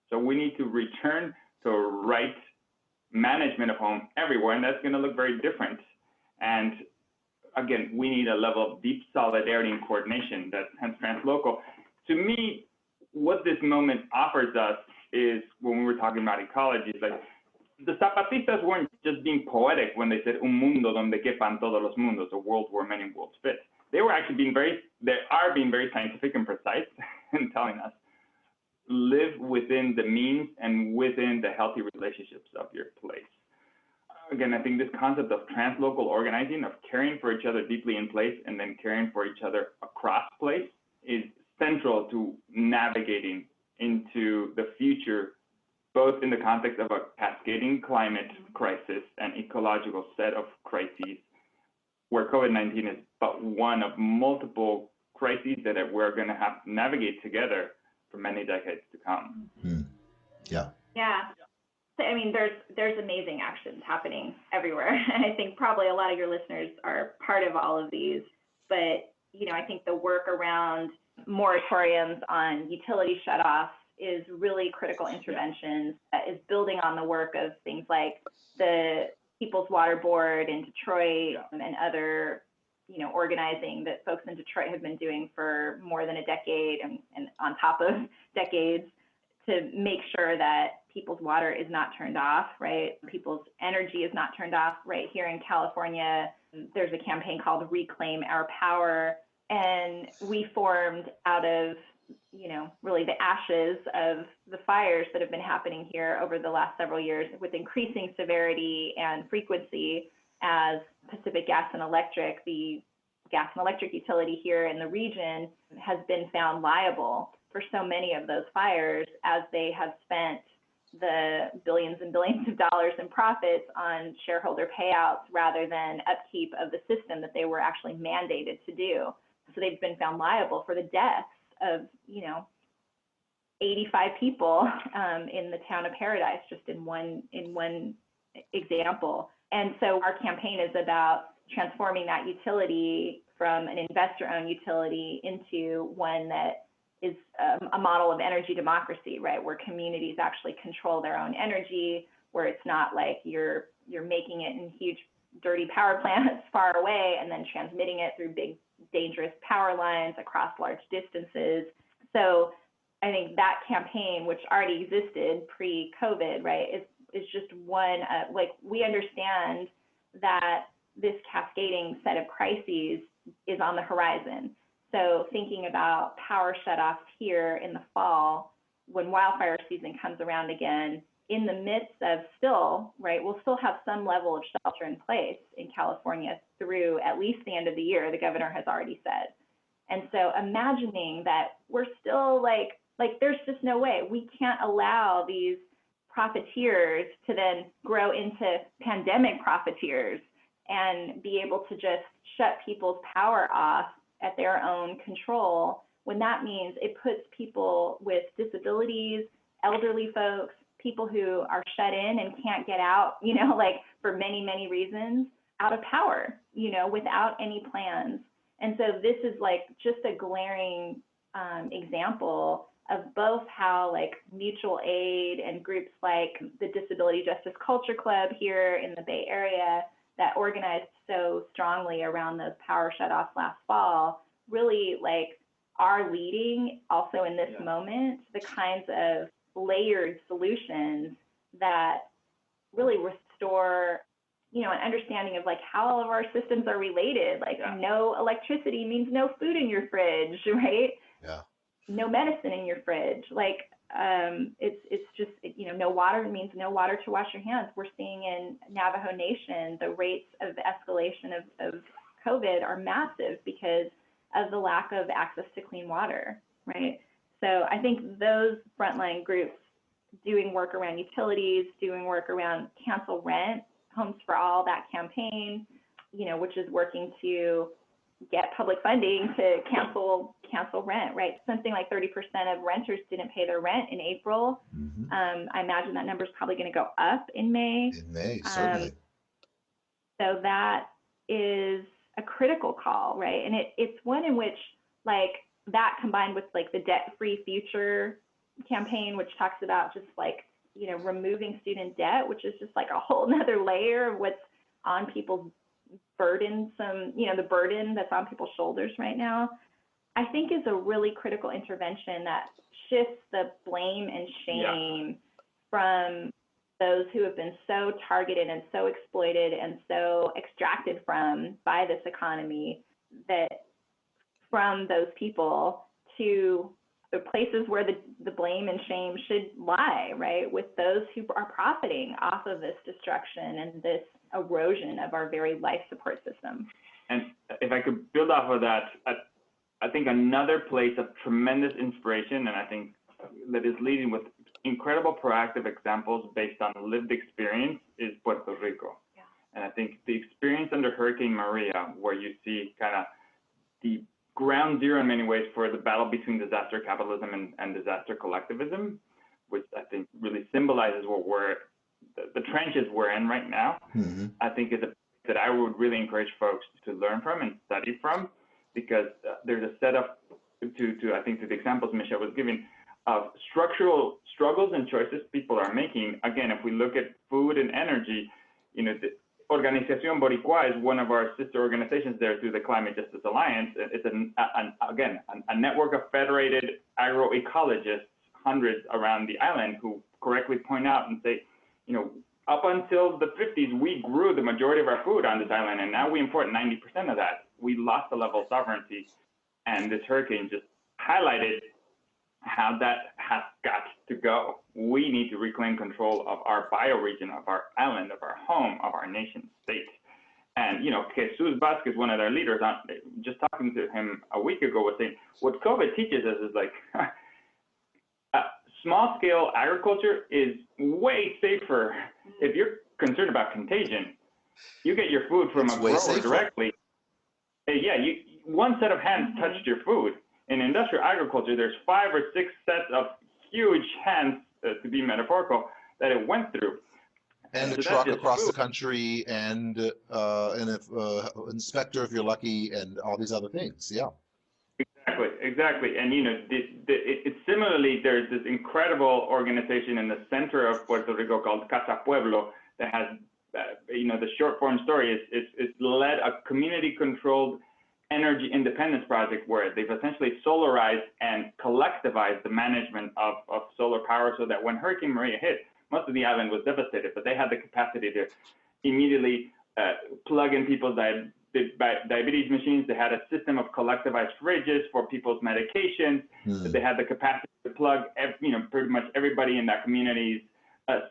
So we need to return to right management of home everywhere, and that's going to look very different. And again, we need a level of deep solidarity and coordination that's hence translocal. To me, what this moment offers us is when we were talking about ecology, it's like the Zapatistas weren't just being poetic when they said un mundo donde quepan todos los mundos, a world where many worlds fit. They were actually being very scientific and precise in telling us, live within the means and within the healthy relationships of your place. Again, I think this concept of translocal organizing, of caring for each other deeply in place and then caring for each other across place is central to navigating into the future, both in the context of a cascading climate crisis and ecological set of crises, where COVID-19 is but one of multiple crises that we're going to have to navigate together for many decades to come. Yeah. I mean, there's amazing actions happening everywhere. And I think probably a lot of your listeners are part of all of these. But, I think the work around moratoriums on utility shutoffs is really critical interventions that is building on the work of things like the People's Water Board in Detroit and other, organizing that folks in Detroit have been doing for more than a decade and on top of decades to make sure that people's water is not turned off, right? People's energy is not turned off. Right here in California, there's a campaign called Reclaim Our Power, and we formed out of really the ashes of the fires that have been happening here over the last several years with increasing severity and frequency as Pacific Gas and Electric, the gas and electric utility here in the region, has been found liable for so many of those fires as they have spent the billions and billions of dollars in profits on shareholder payouts rather than upkeep of the system that they were actually mandated to do. So they've been found liable for the deaths of, 85 people in the town of Paradise, just in one example. And so our campaign is about transforming that utility from an investor-owned utility into one that is a model of energy democracy, right? Where communities actually control their own energy, where it's not like you're making it in huge, dirty power plants far away and then transmitting it through big, dangerous power lines across large distances. So I think that campaign, which already existed pre-COVID, right, is just one, we understand that this cascading set of crises is on the horizon. So thinking about power shutoffs here in the fall, when wildfire season comes around again, in the midst of we'll still have some level of shelter in place in California through at least the end of the year, the governor has already said. And so imagining that we're still like there's just no way. We can't allow these profiteers to then grow into pandemic profiteers and be able to just shut people's power off at their own control, when that means it puts people with disabilities, elderly folks, people who are shut in and can't get out, for many, many reasons, out of power, without any plans. And so this is just a glaring example of both how mutual aid and groups like the Disability Justice Culture Club here in the Bay Area that organized so strongly around those power shutoffs last fall really are leading also in this moment the kinds of layered solutions that really restore an understanding of how all of our systems are related. No electricity means no food in your fridge, right? Yeah. No medicine in your fridge. It's just, no water means no water to wash your hands. We're seeing in Navajo Nation, the rates of escalation of COVID are massive because of the lack of access to clean water, right? So I think those frontline groups doing work around utilities, doing work around cancel rent, Homes for All, that campaign, which is working to get public funding to cancel rent, right? Something like 30% of renters didn't pay their rent in April. Mm-hmm. I imagine that number is probably going to go up in May. In May, certainly. So that is a critical call, right? And it's one in which that combined with the Debt-Free Future campaign, which talks about just removing student debt, which is just a whole nother layer of what's on people's burdensome, the burden that's on people's shoulders right now, I think is a really critical intervention that shifts the blame and shame from those who have been so targeted and so exploited and so extracted from by this economy, that from those people to the places where the blame and shame should lie, right? With those who are profiting off of this destruction and this erosion of our very life support system. And if I could build off of that, I think another place of tremendous inspiration, and I think that is leading with incredible proactive examples based on lived experience, is Puerto Rico. Yeah. And I think the experience under Hurricane Maria, where you see kind of the ground zero in many ways for the battle between disaster capitalism and disaster collectivism, which I think really symbolizes what the trenches we're in right now, I think is a that I would really encourage folks to learn from and study from, because there's a set of, I think to the examples Michelle was giving, structural struggles and choices people are making. Again, if we look at food and energy, the Organización Boricua is one of our sister organizations there through the Climate Justice Alliance. It's a network of federated agroecologists, hundreds around the island, who correctly point out and say, up until the 50s, we grew the majority of our food on this island, and now we import 90% of that. We lost the level of sovereignty, and this hurricane just highlighted how that has got to go. We need to reclaim control of our bioregion, of our island, of our home, of our nation state. And, Jesus Vasquez, one of their leaders, just talking to him a week ago, was saying, what COVID teaches us is like, small scale agriculture is way safer. If you're concerned about contagion, you get your food from a grower directly. One set of hands touched your food. In industrial agriculture, there's 5 or 6 sets of huge hands, to be metaphorical, that it went through. And a truck across the country, and an inspector if you're lucky, and all these other things. Yeah. Exactly. And it's similarly, there's this incredible organization in the center of Puerto Rico called Casa Pueblo that has, the short form story is it's led a community-controlled energy independence project where they've essentially solarized and collectivized the management of solar power, so that when Hurricane Maria hit, most of the island was devastated, but they had the capacity to immediately plug in people's diabetes machines. They had a system of collectivized fridges for people's medications. They had the capacity to plug, pretty much everybody in that community's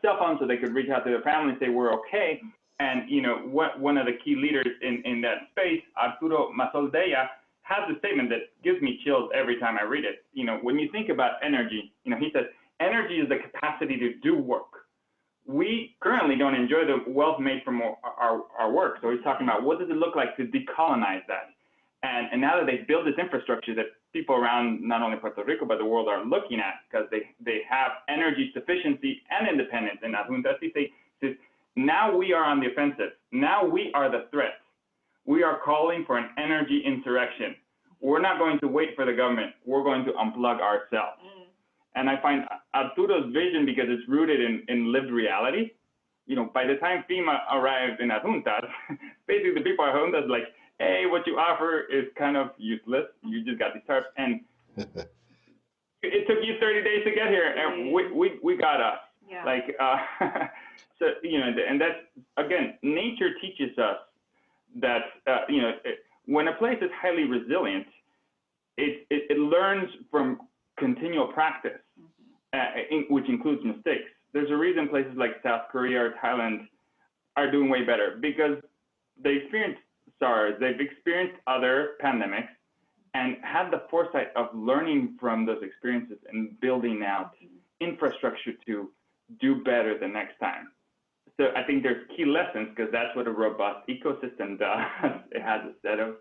cell phone, so they could reach out to their family and say, we're okay. And, one of the key leaders in that space, Arturo Mazoldea, has a statement that gives me chills every time I read it. When you think about energy, he says, energy is the capacity to do work. We currently don't enjoy the wealth made from our work. So he's talking about what does it look like to decolonize that? And now that they've built this infrastructure that people around not only Puerto Rico, but the world are looking at, because they have energy sufficiency and independence. And Adjunta says, now we are on the offensive. Now we are the threat. We are calling for an energy insurrection. We're not going to wait for the government. We're going to unplug ourselves. And I find Arturo's vision, because it's rooted in lived reality. By the time FEMA arrived in Adjuntas, basically the people at Adjuntas like, hey, what you offer is kind of useless. You just got these tarps. And it took you 30 days to get here, and we got us. Yeah. So, and that's, again, nature teaches us that, when a place is highly resilient, it learns from continual practice, which includes mistakes. There's a reason places like South Korea or Thailand are doing way better, because they experienced SARS, they've experienced other pandemics, and had the foresight of learning from those experiences and building out infrastructure to do better the next time. So I think there's key lessons, because that's what a robust ecosystem does. It has a set of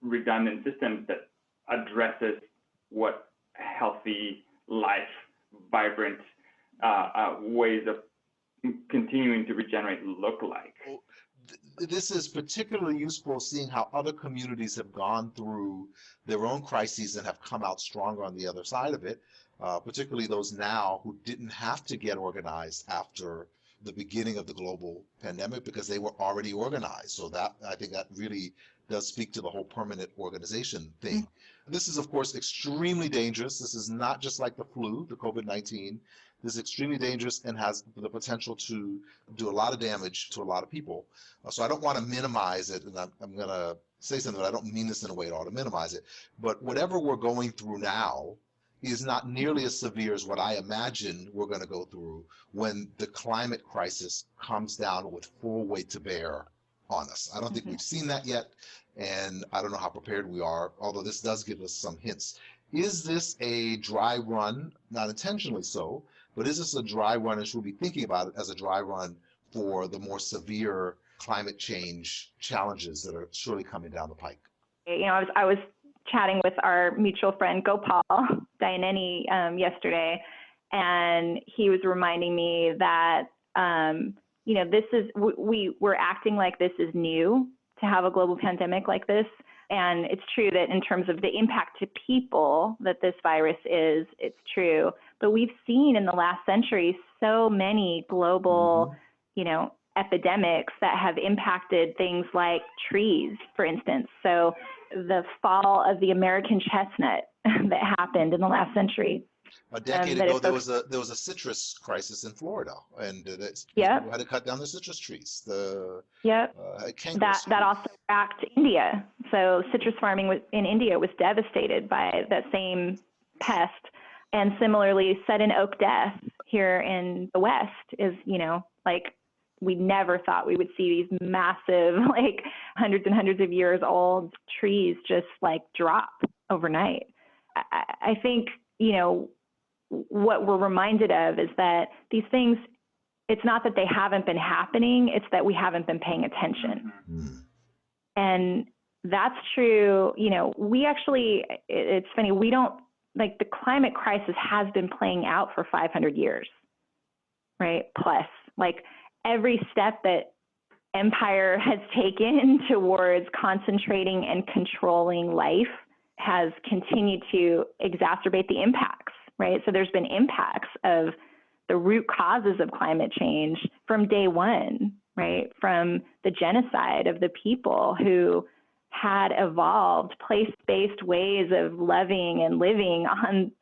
redundant systems that addresses what healthy life, vibrant ways of continuing to regenerate look like. This is particularly useful, seeing how other communities have gone through their own crises and have come out stronger on the other side of it, particularly those now who didn't have to get organized after the beginning of the global pandemic, because they were already organized. So that, I think that really does speak to the whole permanent organization thing. This is, of course, extremely dangerous. This is not just like the flu, the COVID-19. This is extremely dangerous and has the potential to do a lot of damage to a lot of people. So I don't want to minimize it, and I'm going to say something, but I don't mean this in a way at all to minimize it. But whatever we're going through now is not nearly as severe as what I imagine we're going to go through when the climate crisis comes down with full weight to bear on us. I don't think we've seen that yet, and I don't know how prepared we are, although this does give us some hints. Is this a dry run, not intentionally so, but is this a dry run, and should we be thinking about it as a dry run for the more severe climate change challenges that are surely coming down the pike? I was chatting with our mutual friend Gopal Dayaneni yesterday, and he was reminding me that this is we're acting like this is new to have a global pandemic like this, And it's true that in terms of the impact to people that this virus is, it's true. But we've seen in the last century so many global, epidemics that have impacted things like trees, for instance. So the fall of the American chestnut that happened in the last century. A decade ago, there was a citrus crisis in Florida, and people had to cut down the citrus trees. That also racked India. So citrus farming in India was devastated by that same pest. And similarly, sudden oak death here in the West is, we never thought we would see these massive, hundreds and hundreds of years old trees just drop overnight. I think, what we're reminded of is that these things, it's not that they haven't been happening, it's that we haven't been paying attention. Mm-hmm. And that's true. We actually, it's funny, we don't, the climate crisis has been playing out for 500 years, right? Plus, every step that empire has taken towards concentrating and controlling life has continued to exacerbate the impacts, right? So there's been impacts of the root causes of climate change from day one, right? From the genocide of the people who had evolved place-based ways of loving and living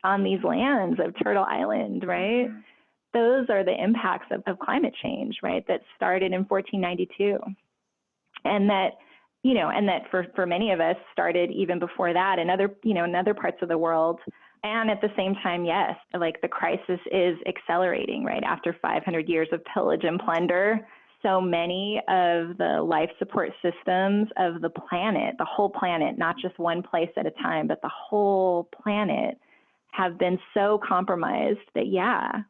on these lands of Turtle Island, right? Mm-hmm. Those are the impacts of climate change, right? That started in 1492. And that, for many of us started even before that in other parts of the world. And at the same time, yes, the crisis is accelerating, right? After 500 years of pillage and plunder, so many of the life support systems of the planet, the whole planet, not just one place at a time, but the whole planet, have been so compromised that,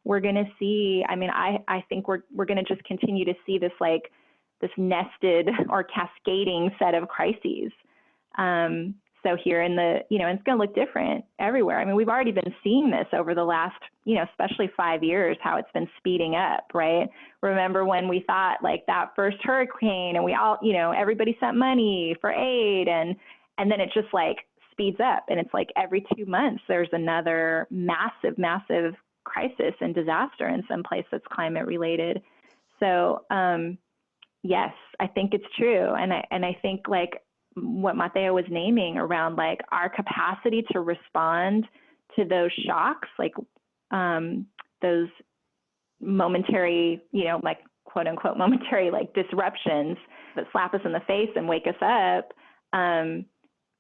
we're going to see, I think we're going to just continue to see this this nested or cascading set of crises. So here in and it's going to look different everywhere. We've already been seeing this over the last, especially 5 years, how it's been speeding up, right? Remember when we thought that first hurricane and we all, everybody sent money for aid and then it just speeds up and it's every 2 months, there's another massive, massive crisis and disaster in some place that's climate related. So, yes, I think it's true. And I think what Mateo was naming around our capacity to respond to those shocks, those momentary, quote unquote, momentary disruptions that slap us in the face and wake us up.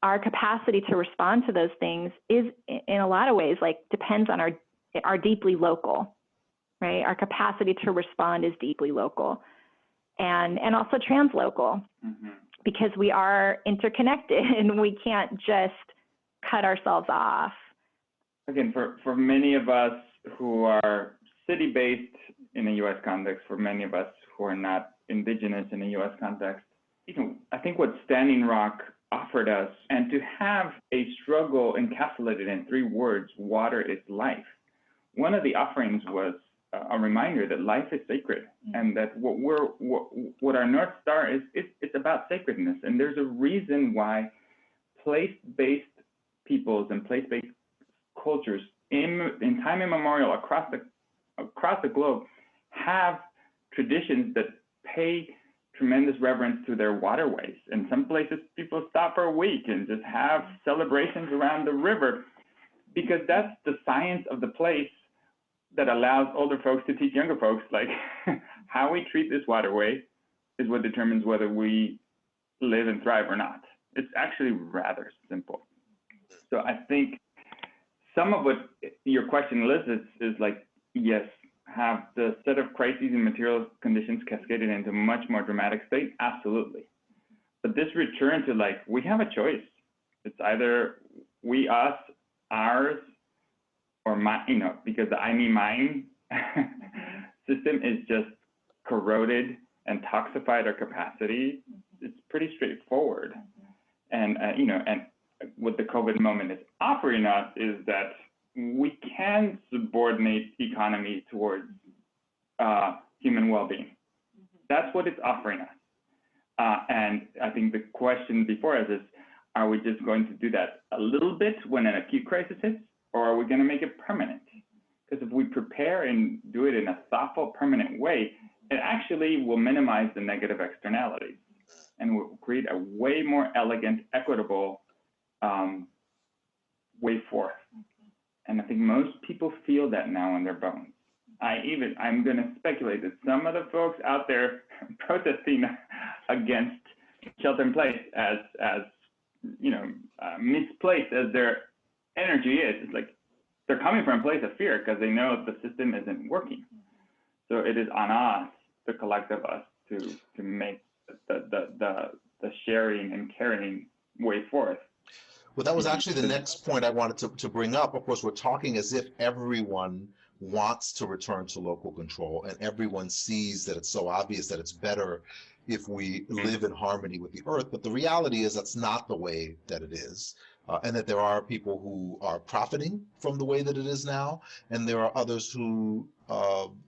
Our capacity to respond to those things is in a lot of ways, depends on our deeply local, right? Our capacity to respond is deeply local and also translocal. Mm-hmm. Because we are interconnected and we can't just cut ourselves off. Again, for many of us who are city-based in a U.S. context, for many of us who are not indigenous in a U.S. context, I think what Standing Rock offered us, and to have a struggle encapsulated in 3 words, water is life. One of the offerings was a reminder that life is sacred, and that what our North Star is, it's about sacredness. And there's a reason why place-based peoples and place-based cultures in time immemorial across the globe have traditions that pay tremendous reverence to their waterways. In some places, people stop for a week and just have celebrations around the river, because that's the science of the place that allows older folks to teach younger folks, how we treat this waterway is what determines whether we live and thrive or not. It's actually rather simple. So I think some of what your question elicits is yes, have the set of crises and material conditions cascaded into a much more dramatic state? Absolutely. But this return to we have a choice. It's either we, us, ours, or my, because the I, me, mine system is just corroded and toxified our capacity. It's pretty straightforward. And, and what the COVID moment is offering us is that we can subordinate economy towards human well-being. That's what it's offering us. And I think the question before us is, Are we just going to do that a little bit when an acute crisis hits, or are we going to make it permanent? Because if we prepare and do it in a thoughtful, permanent way, it actually will minimize the negative externalities and will create a way more elegant, equitable way forth. And I think most people feel that now in their bones. I'm going to speculate that some of the folks out there protesting against shelter in place as misplaced as their energy is, it's like they're coming from a place of fear because they know the system isn't working. So it is on us, the collective us, to make the sharing and caring way forth. Well, that was actually the next point I wanted to bring up. Of course, we're talking as if everyone wants to return to local control, and everyone sees that it's so obvious that it's better if we live in harmony with the earth. But the reality is that's not the way that it is, and that there are people who are profiting from the way that it is now, and there are others who,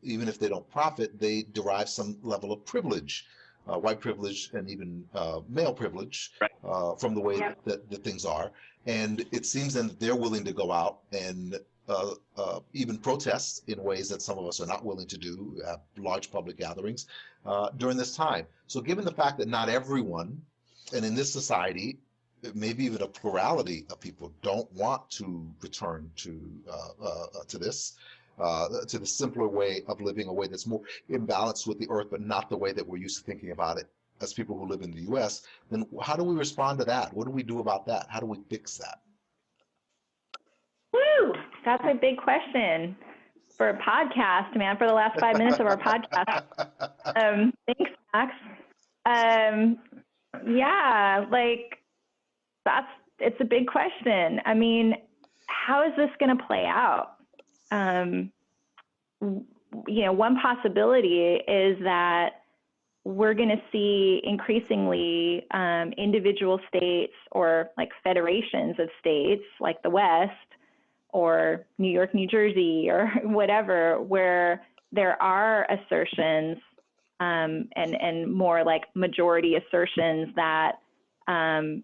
even if they don't profit, they derive some level of privilege, white privilege and even male privilege, from the way that things are. And it seems then that they're willing to go out and even protest in ways that some of us are not willing to do, have large public gatherings during this time. So given the fact that not everyone, and in this society, maybe even a plurality of people don't want to return to this, to the simpler way of living, a way that's more in balance with the earth, but not the way that we're used to thinking about it as people who live in the US, then how do we respond to that? What do we do about that? How do we fix that? Woo! That's a big question for a podcast, man, for the last 5 minutes of our podcast. Thanks, Max. Yeah, like it's a big question. I mean, how is this going to play out? One possibility is that we're going to see increasingly individual states or like federations of states like the West or New York, New Jersey, or whatever, where there are assertions and more like majority assertions that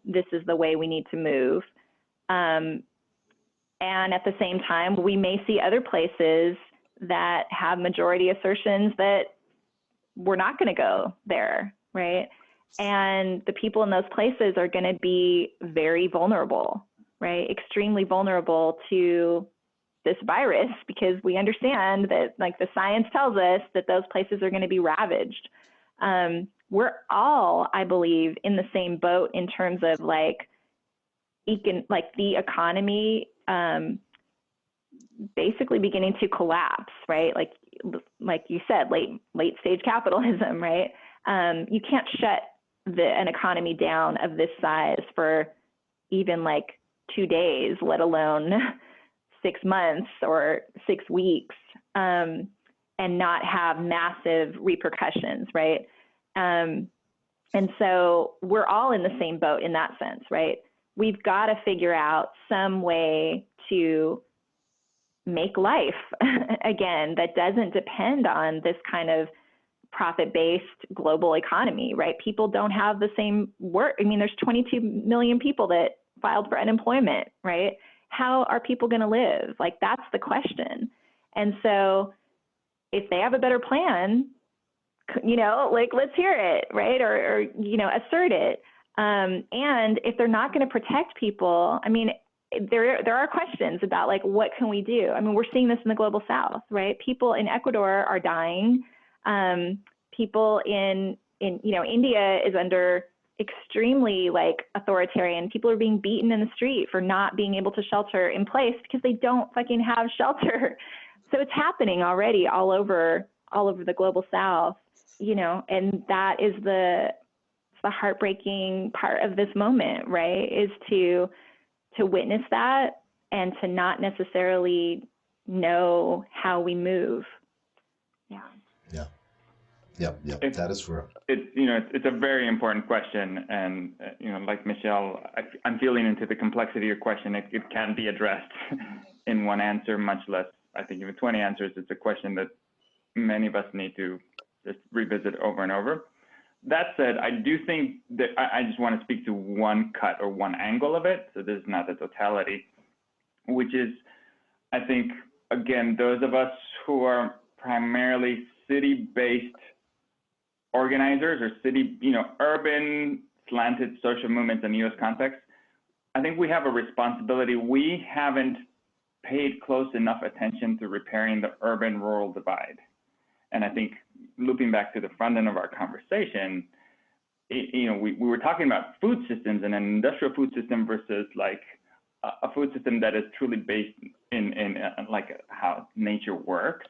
this is the way we need to move. And at the same time, we may see other places that have majority assertions that we're not going to go there, right? And the people in those places are going to be very vulnerable, right? Extremely vulnerable to this virus, because we understand that, like, the science tells us that those places are going to be ravaged. We're all, I believe, in the same boat in terms of the economy basically beginning to collapse, right? Like you said, late stage capitalism, right? You can't shut an economy down of this size for even like 2 days, let alone 6 months or 6 weeks, and not have massive repercussions, right? And so we're all in the same boat in that sense, right? We've got to figure out some way to make life again that doesn't depend on this kind of profit-based global economy, right? People don't have the same work. I mean, there's 22 million people that filed for unemployment, right? How are people going to live? Like, that's the question. And so if they have a better plan, let's hear it, right? Or assert it. And if they're not going to protect people, I mean, there are questions about like, what can we do? I mean, we're seeing this in the global South, right? People in Ecuador are dying. People in India is under extremely authoritarian. People are being beaten in the street for not being able to shelter in place because they don't fucking have shelter. So it's happening already all over the global South, and that is the heartbreaking part of this moment, right? Is to witness that and to not necessarily know how we move. Yeah, that is real. It's a very important question, and like Michelle, I'm feeling into the complexity of your question. It can't be addressed in one answer, much less I think even 20 answers. It's a question that many of us need to just revisit over and over. That said, I do think that I just want to speak to one cut or one angle of it. So this is not the totality, which is, I think, again, those of us who are primarily city-based organizers or city, urban slanted social movements in the U.S. context, I think we have a responsibility. We haven't paid close enough attention to repairing the urban-rural divide. And I think looping back to the front end of our conversation, we were talking about food systems and an industrial food system versus like a food system that is truly based in like how nature works.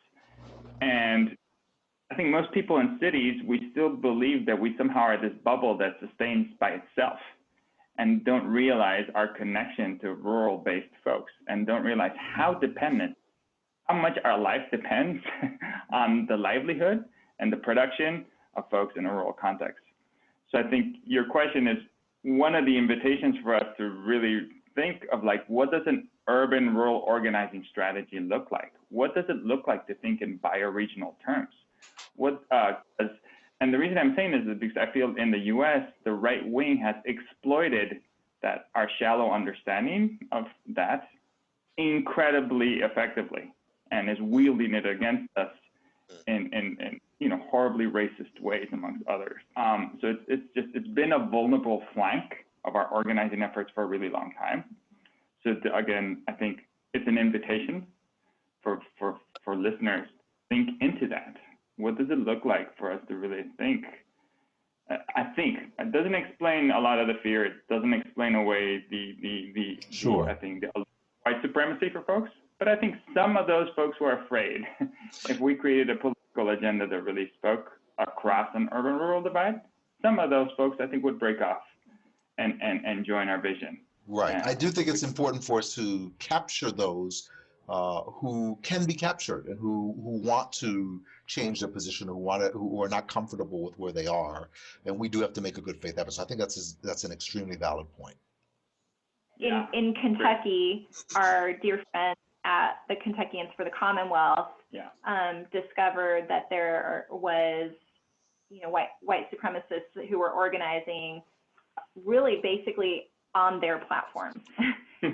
And I think most people in cities, we still believe that we somehow are this bubble that sustains by itself and don't realize our connection to rural-based folks and don't realize how much our life depends on the livelihood and the production of folks in a rural context. So I think your question is one of the invitations for us to really think of like, what does an urban rural organizing strategy look like? What does it look like to think in bioregional terms? And the reason I'm saying this is because I feel in the US, the right wing has exploited that our shallow understanding of that incredibly effectively and is wielding it against us in horribly racist ways amongst others. So it's been a vulnerable flank of our organizing efforts for a really long time. So again, I think it's an invitation for listeners to think into that. What does it look like for us to really think? I think it doesn't explain a lot of the fear. It doesn't explain away the white supremacy for folks. But I think some of those folks who are afraid, if we created a political agenda that really spoke across an urban-rural divide, some of those folks I think would break off and join our vision. Right. And I do think it's important for us to capture those who can be captured and who want to change their position, who are not comfortable with where they are, and we do have to make a good faith effort. So I think that's an extremely valid point. In Kentucky, our dear friends at the Kentuckians for the Commonwealth discovered that there was, white supremacists who were organizing really basically on their platforms.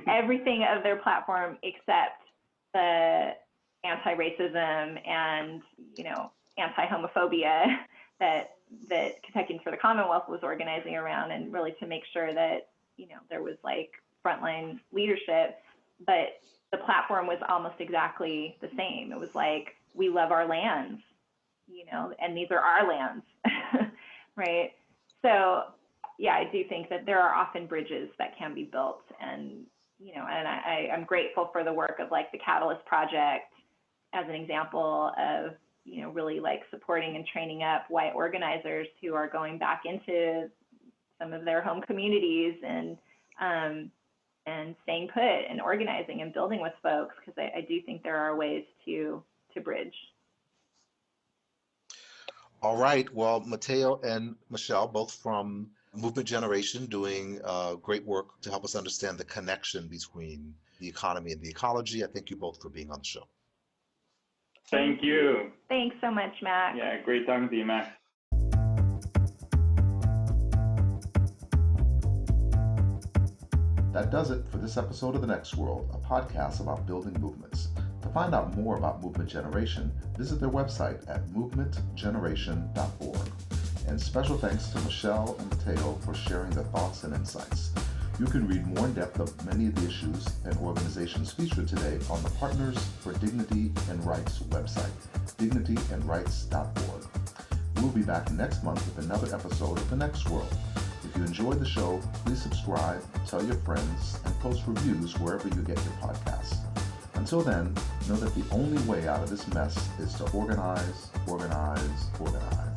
Everything of their platform except the anti-racism and, anti-homophobia that Kentuckians for the Commonwealth was organizing around, and really to make sure that, there was like frontline leadership, but the platform was almost exactly the same. It was like, we love our lands, and these are our lands, right? So yeah, I do think that there are often bridges that can be built, and I'm grateful for the work of like the Catalyst Project as an example of, really like supporting and training up white organizers who are going back into some of their home communities and staying put and organizing and building with folks, because I do think there are ways to bridge. All right. Well, Mateo and Michelle, both from Movement Generation, doing great work to help us understand the connection between the economy and the ecology. I thank you both for being on the show. Thank you. Thanks so much, Max. Yeah, great talking to you, Max. That does it for this episode of The Next World, a podcast about building movements. To find out more about Movement Generation, visit their website at movementgeneration.org. And special thanks to Michelle and Mateo for sharing their thoughts and insights. You can read more in depth of many of the issues and organizations featured today on the Partners for Dignity and Rights website, dignityandrights.org. We'll be back next month with another episode of The Next World. If you enjoyed the show, please subscribe, tell your friends, and post reviews wherever you get your podcasts. Until then, know that the only way out of this mess is to organize, organize, organize.